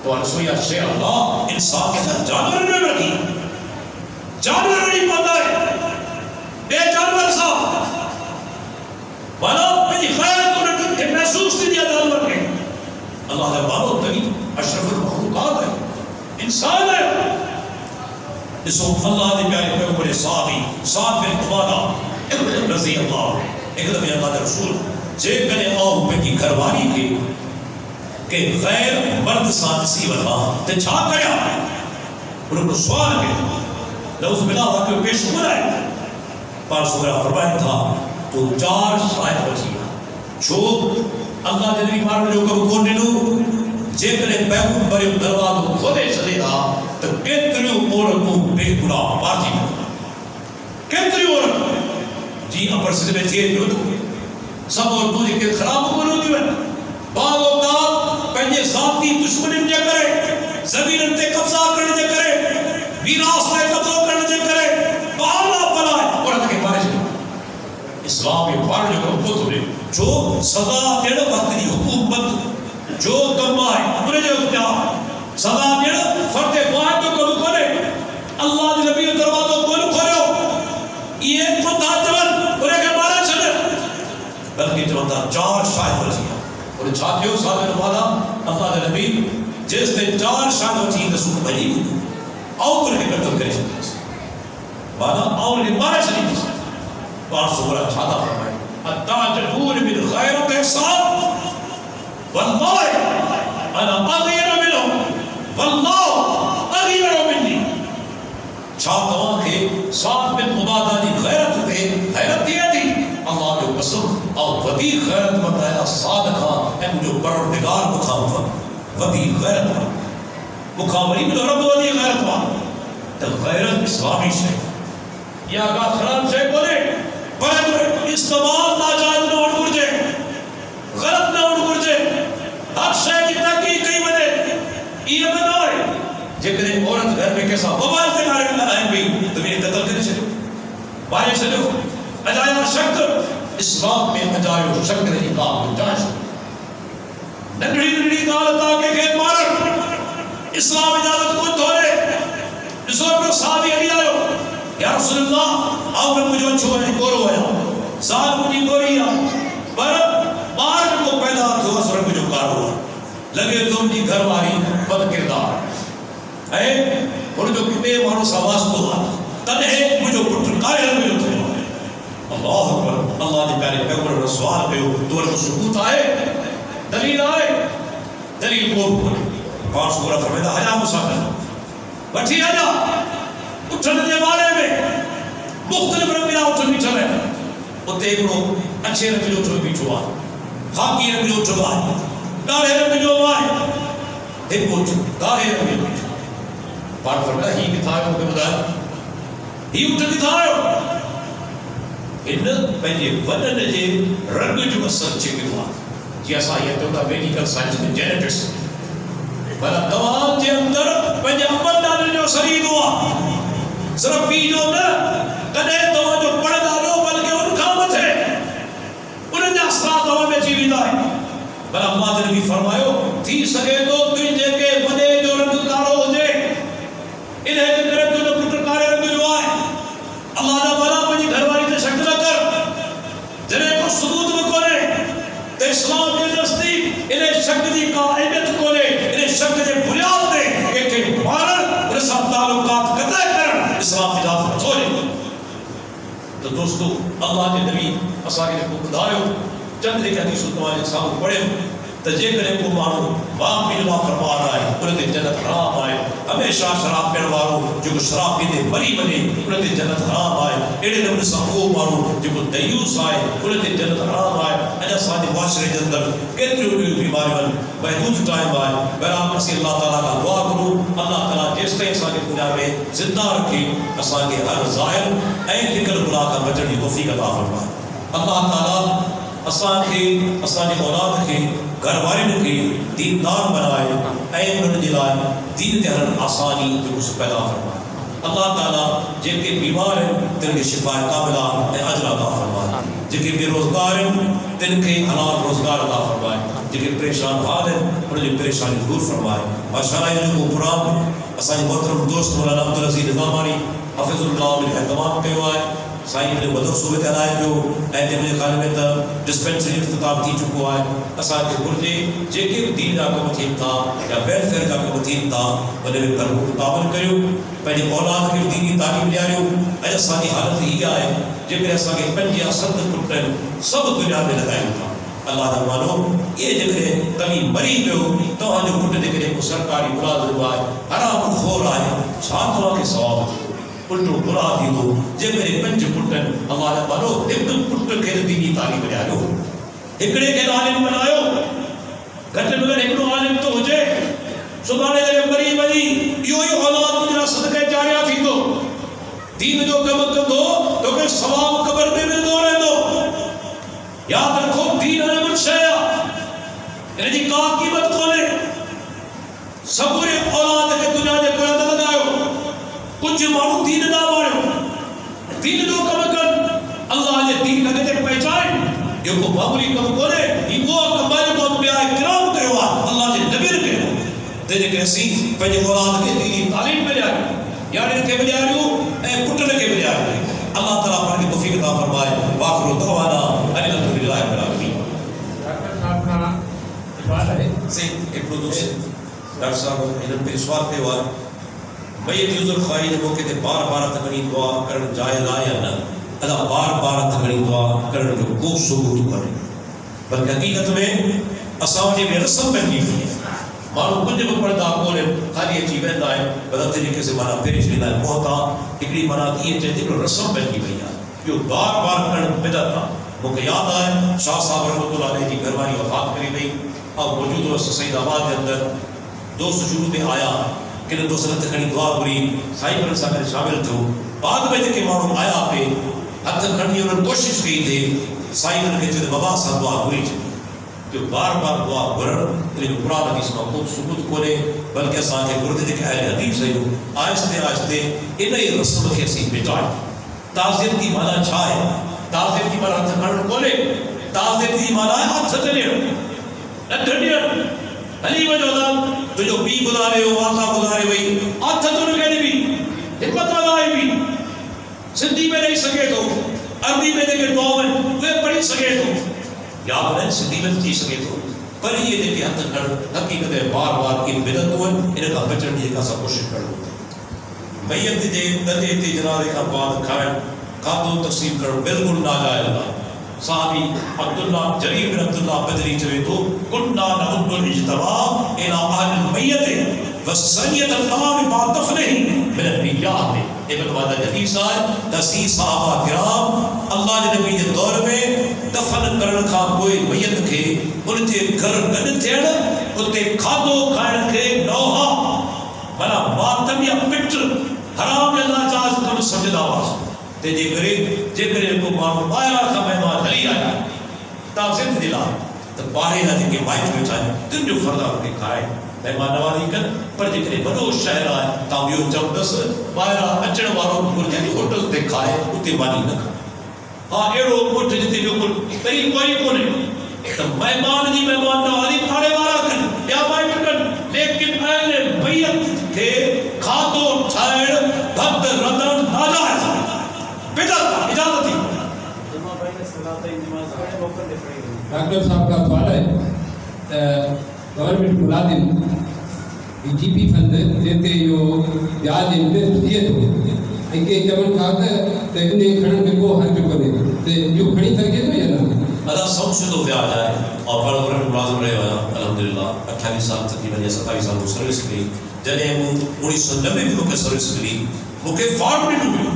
تو رسویا شے اللہ انسان کے ساتھ جانور میں رکھی جانور نہیں پاتا ہے بے جانور صاحب والا میری غیرت انہیں کہ محسوس نہیں دیا جانور کے اللہ نے مانو تری اشرف المخلوقات ہے انسان ہے اس وقت اللہ نے پیارے پیغمبر صحابی سعد بن عبادہ رضی اللہ ایک دفعہ اللہ کے رسول جے کنے آؤ پہ کی گھرواری کے کہ غیر مرد سانسی وطا تے چھا کریا انہوں نے سوال کیا لوز بلا واقعہ پیش ہو رہا ہے پار سورہ فرمائے تھا تو 4 شاید بچی جو اللہ نے نبی پار جو کبھی کون ننو جے کنے پیغمبر دروازہ کھولے چلے گا تو کتریوں عورتوں بے گناہ پارٹی میں کتریوں عورتوں جی اپر سے میں تھے جو سب عورتوں جی کے خراب کرو دیو ہے بعض اوقات پہنجے ذاتی دشمنی جے کرے زمین تے قبضہ کرنے جے کرے میراث تے قبضہ کرنے جے کرے بالا بلا ہے عورت کے بارے میں اسلام یہ بار جو کو تو جو سزا دیڑ وقت دی حکومت جو کما ہے انہیں جو اختیار سزا دیڑ فرد واحد کو کلو کرے اللہ دی نبی دروازہ کلو کرے یہ تو تاجرن انہیں کے بارے چلے بلکہ جو 4 شاید بچی اور چھاتیوں صاحب والا اللہ دے نبی جس تے 4 شاید بچی رسول بھلی اور کے قتل کرے والا اور نے مارے چلی پار سورہ چھاتا فرمائے التاجرون بالغیرت احسان واللہ انا اغیر منہم واللہ اغیر منی چھاتاں کے ساتھ بن عبادہ دی غیرت تے غیرت دیا تھی اللہ کے قسم اور ودی غیرت بتایا صادقہ ہے جو پروردگار مقام ودی غیرت مقامری میں رب ودی غیرت تو غیرت اسلامی سے یا کا خراب سے بولے پر استعمال ناجائز نہ اڑ گرجے غلط نہ اڑ گرجے حق شے کی تحقیق کئی بنے یہ بنائے جکنے عورت گھر میں کیسا موبائل سے مارے لگائیں بھی تمہیں قتل کرنے چلو بارے چلو اجایا شک اسلام میں اجایا شک نہیں کام جائز نگڑی نگڑی دالت آکے کہ مارک اسلام اجازت کو دھولے اس وقت صحابی علی آئے یا رسول اللہ آؤ میں مجھے چھوڑے گورو آیا سال مجھے گوری آیا پر مارک کو پیدا تو اثر مجھے کار ہوا لگے تم کی گھر واری بد کردار اے اور جو کتے مانو سواس تو آتا تنہے مجھے پٹر کارے رہے جو تھے اللہ اکبر اللہ نے پیارے پیغمبر سوال پہ تو ان کو ثبوت آئے دلیل آئے دلیل کو بولے اور سورہ فرمائے حجا مسافر بٹھی آجا اٹھنے دے بارے میں مختلف رنگیاں اٹھنے چلے اتے ایک اچھے رنگ جو اٹھنے پیچھو آئے خاکی رنگ جو اٹھنے آئے گاڑے رنگ جو آئے ایک اٹھنے گاڑے رنگ جو پیچھو بات فرمائے ہی کتھائے ہو کے بدائے ہی اٹھنے کتھائے ہو ان پہنجے ونن جے رنگ جو اثر چکے ہوا جیسا یہ تو میڈیکل سائنس میں جینیٹکس بلا دوام جے اندر پہنجے عمل ڈالنے جو سرید ہوا صرف پی جو نہ کدے دوام جو پڑھ ڈالو بلکہ ان کا مت ہے انہیں جا اثرات دوام میں جیوی دائے بلا اللہ نے بھی فرمائیو تھی سکے تو تجھے کے بنے جو رنگ کارو ہو جائے انہیں کے کرے تو پٹر کارے رنگ جو آئے اللہ نے بلا مجھے گھر والی سے شکل کر جنہیں کو ثبوت بکولے تو اسلام کے نزدیک انہیں شک دی قائمیت کولے انہیں شک دی بنیاد دے کہ بھارت اور سب تعلقات قطع کر اسلام کی دعوت چھوڑے تو دوستو اللہ کے نبی اساگے کو بدھائیو چند ایک حدیث تمہارے سامنے پڑھے تجے کرے کو مانو باپ بھی اللہ فرما رہا ہے انہیں تے جنت حرام آئے ہمیشہ شراب پین وارو جو شراب پیندے مری بنے انہیں تے جنت حرام آئے ایڑے نمبر سا وہ مانو جو دیوس آئے انہیں تے جنت حرام آئے اجا سانے معاشرے کے اندر کتری بیماری ون محدود ٹائم آئے بہرحال اسی اللہ تعالیٰ کا دعا کروں اللہ تعالیٰ جس طرح اساں کے دنیا میں زندہ رکھے اساں کے ہر ظاہر نکل بلا کا بچن کی توفیق عطا فرمائے اللہ تعالیٰ اساں کے اولاد کے گھر والے کے دیندار بنائے انہوں نے لائے دین تے ہر آسانی جو اس پیدا فرمائے اللہ تعالیٰ جن کے بیمار ہیں تن کے شفا کاملہ اجر عطا فرمائے جن کے بے روزگار ہیں تن کے حلال روزگار عطا فرمائے جن کے پریشان حال ہیں انہیں جو پریشانی دور فرمائے ماشاءاللہ ان کو قرآن اسانی محترم دوست مولانا عبدالعزیز نظامانی حفظ اللہ علیہ اہتمام پہ ہوا ہے سائیں نے بدر صوبت علائے جو ایتے مجھے خالی میں تا ڈسپینسری افتتاب کی چکو آئے اساں کے برجے جے کے دین جا کو متین تھا یا ویلفیئر جا کو متین تھا انہیں بھی کرمو تعاون کریو پہلے اولاد کے دینی تعلیم لیا رہے ہو اجا سانی حالت ہی آئے جے میرے اساں کے پنجیا سند پٹن سب دنیا میں لگائے تھا اللہ تعالیٰ یہ جگہ کمی مری ہو تو ہاں جو پٹنے کے لیے سرکاری ملازم آئے حرام خور آئے چھاتوا کے ثواب پلٹو برا تھی تو جے میرے پنج پٹن اللہ تعالیٰ ایک پٹن کے دینی تعلیم لیا رہے ہو ایکڑے کے عالم بنایو گھٹے مگر ایکڑو عالم تو ہو جائے سبحانے دے مری مری یوں ہی اولاد تجھا صدقہ جاریہ تھی تو دین جو کم دو تو کہ ثواب قبر میں مل دو رہے دو یاد رکھو دین علم شیعہ یعنی جی کا قیمت کھولے سبورے اولاد کے دنیا نے کوئی عدد لگایو کچھ مانو دین نہ مارو دین جو کم کر اللہ نے دین لگے تے پہچائیں یہ کو معمولی کم کھولے یہ وہ کمال کو انبیاء کرام کروا اللہ نے نبی رکھے تیرے کیسی پہلے اولاد کے دینی تعلیم میں جائے یعنی کے بجا رہی ہوں پٹنے کے بجا رہی ہوں اللہ تعالیٰ پر کی توفیق عطا فرمائے واخر دعوانا ان الحمدللہ رب العالمین ڈاکٹر صاحب کا سوال ہے سے ایک دو سے ڈاکٹر صاحب علم پہ سوال پہ ہوا میت یوزر خواہی نے موقع تے بار بار تکڑی دعا کرن جائز آیا نہ اللہ بار بار تکڑی دعا کرن جو کو ثبوت کرے بلکہ حقیقت میں اساں جی میں رسم بنی ہوئی ہے مانو کچھ بھی پڑھتا کولے خالی اچھی ویندا ہے بدل طریقے سے مانا پیش لینا ہے بہتا ہکڑی مانا یہ چیز جو رسم بنی ہوئی ہے جو بار بار کرن بدعت تھا مجھے یاد آئے شاہ صاحب رحمۃ اللہ علیہ کی گھر والی وفات کری گئی اب موجود ہو سعید آباد کے اندر دوست شروع میں آیا کہ دوست نے تکڑی دعا کری سائی پر سا میں شامل تھو بعد میں کہ مانو آیا پہ ہتھ کھڑی انہوں نے کوشش کی تھی سائی نے کہ بابا سا دعا کری تھی جو بار بار دعا کرن جو قرآن حدیث میں خود ثبوت کھولے بلکہ اساں کے گردے کے اہل حدیث ہے آہستے آہستے انہیں رسم کے اسی بچائے تعظیم کی معنی چھا ہے تعظیم کی معنی ہتھ کھڑن کھولے تعظیم کی معنی ہے ہتھ چلے ڈھڑیاں علی وجہ تو جو بی گزارے ہو آتا گزارے ہوئی ہتھ چل کے بھی ہمت لگائے بھی سندھی میں نہیں سکے تو عربی میں دیکھے دعا میں وہ پڑھی سکے تو یاد نہیں سندھی میں تھی سکے تو پر یہ دیکھے ہتھ کھڑ حقیقت ہے بار بار کی بدعت ہوئے انہیں کا بچن یہ کا سب کوشش کرو میت دے ددے تے جنازے کا بعد کھائیں کھادو تقسیم کرو بالکل ناجائز ہے صحابی عبداللہ جریر بن عبداللہ بدری چوے تو کننا نعد الاجتماع الى اہل المیت وسنیت القام با دفنہ من النیات میں ابن مادہ حدیث آئے تسی صحابہ کرام اللہ نے نبی کے دور میں دفن کرن کا کوئی میت کے ان کے گھر گن تھیڑ اتے کھادو کھائن کے نوہا بنا ماتم یا پٹ حرام اللہ جاز کم سجد آواز تے جے کرے کو مانو باہر کا مہمان علی آیا تعظیم دلا تو باہر نہ کے مائٹ میں چاہے تن جو فردا کے کھائے مہمان نوازی کر پر جے کرے بڑو شہر آئے تاں یو چمدس باہر اچن والوں کو جے ہوٹل تے کھائے اتے مانی نہ ہاں ایڑو مٹھ جتے بالکل تئی کوئی کونے تو مہمان جی مہمان نوازی کھانے والا کر یا مائٹ کر لیکن اہل بیت کے کھادو ٹھائر بھد ردن ناجائز بدعت اجازت تھی ڈاکٹر صاحب کا سوال ہے گورنمنٹ ملازم جی پی فنڈ جیتے جو بیاج انویسٹ کیے تو ایک چمن کھا تے نے کھڑن کے کو ہر جو کرے تے جو کھڑی سکے تو یا نہ ادا سب سے تو بیاج آئے اور بڑا بڑا ملازم رہے ہوا الحمدللہ 28 سال تقریباً یا 27 سال سروس کری جنہیں 1990 میں مجھے سروس کری مجھے فارم نہیں ڈوبی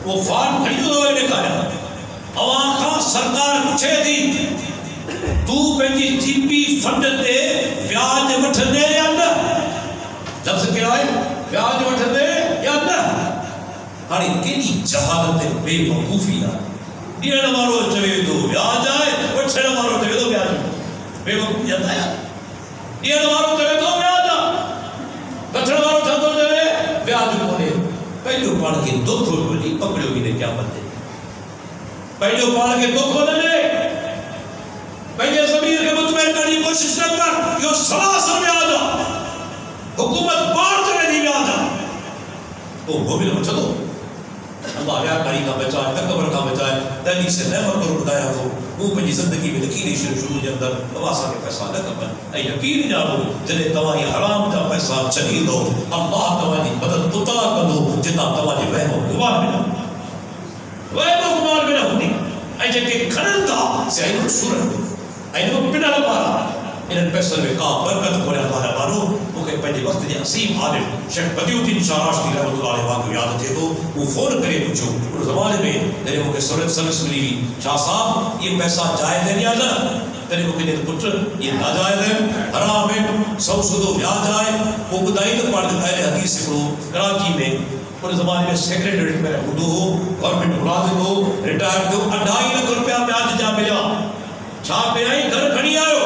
وہ فارم کھڑی تو نے کہا عوام خاں سرکار پوچھے تھی تو پہنجی جی پی فنڈ تے بیاج وٹھندے یا نہ جب سے کیا ہے بیاج وٹھندے یا نہ ہاڑی کیڑی جہالت بے وقوفی ہے ڈیڑھ مارو چوے تو بیاج آئے وٹھڑ مارو چوے تو بیاج بے وقوفی جاتا ہے ڈیڑھ مارو چوے تو بیاج وٹھڑ مارو چوے بیاج کونے پہلو پڑھ کے دکھ ہوئی پکڑو گی نے کیا بندے پہلو پڑھ کے دکھ ہو دے پہلے ضمیر کے مطمئن کرنے کی کوشش نہ کر یہ سلاسل میں آ جا حکومت بار جگہ نہیں میں آ جا تو مومن ہو چلو اللہ علیہ کاری کا بچائے تکبر کا بچائے دہلی سے نعمت کو بتایا تو وہ اپنی زندگی میں لکیری شروع کے اندر تواسا کے پیسہ نہ کر اے یقین جانو جنہیں تمہاری حرام کا پیسہ چلی دو اللہ تمہاری مدد اتا کر دو جتنا تمہاری وہم و گمان میں نہ وہم و گمان میں نہ ہوتی اے جنہیں کھنن تھا سے آئی سورت اینو پنڈا پارا انہاں پیسے میں کا برکت کھولیا اللہ مانو مکھے پنجے وقت جے عظیم عالم شیخ بدیع الدین شاہ راشدی رحمۃ اللہ علیہ واقعہ یاد تھے تو وہ فون کرے پوچھو اس زمانے میں میرے مکھے سروس ملی شاہ صاحب یہ پیسہ جائز ہے یا نہ تیرے مکھے نے پوچھ یہ ناجائز ہے حرام ہے سو سودو بیاج آئے وہ بدائی تو پڑھ اہل حدیث سے کراچی میں اس زمانے میں سیکریٹریٹ میں اردو ہو گورنمنٹ ملازم ہو ریٹائر ہو 2.5 لاکھ روپیہ بیاج جا ملیا چھا پہ آئی گھر کھڑی آئو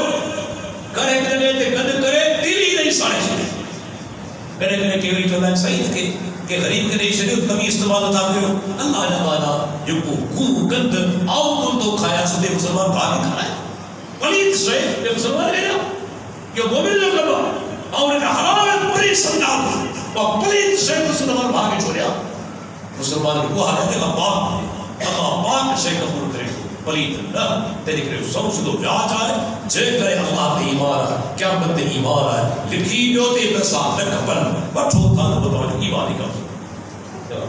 گھر ایک جگہ تے گند کرے دلی نہیں ساڑے چھے گھر ایک جگہ کیوئی چودہ صحیح کہ غریب کے نہیں شریف کمی استعمال تھا کرو اللہ جبانا جو کو گند آؤ کن تو کھایا سدے مسلمان بھاگی کھانا ہے پلیت سے یہ مسلمان ہے نا کہ مومن جو کبا اور انہیں حرام پلیت سمجھا دو اور پلیت سے مسلمان بھاگی چھوڑیا مسلمان کو حالت ہے پاک اللہ پاک سے قبول کرے پلیت نہ تیرے کرے سب سے تو بیاج آئے جے کرے اللہ تے ایمان ہے کیا بندے ایمان ہے لکھی جو تے پیسہ نہ کپن بٹھو تھا تو ایمان ہی کا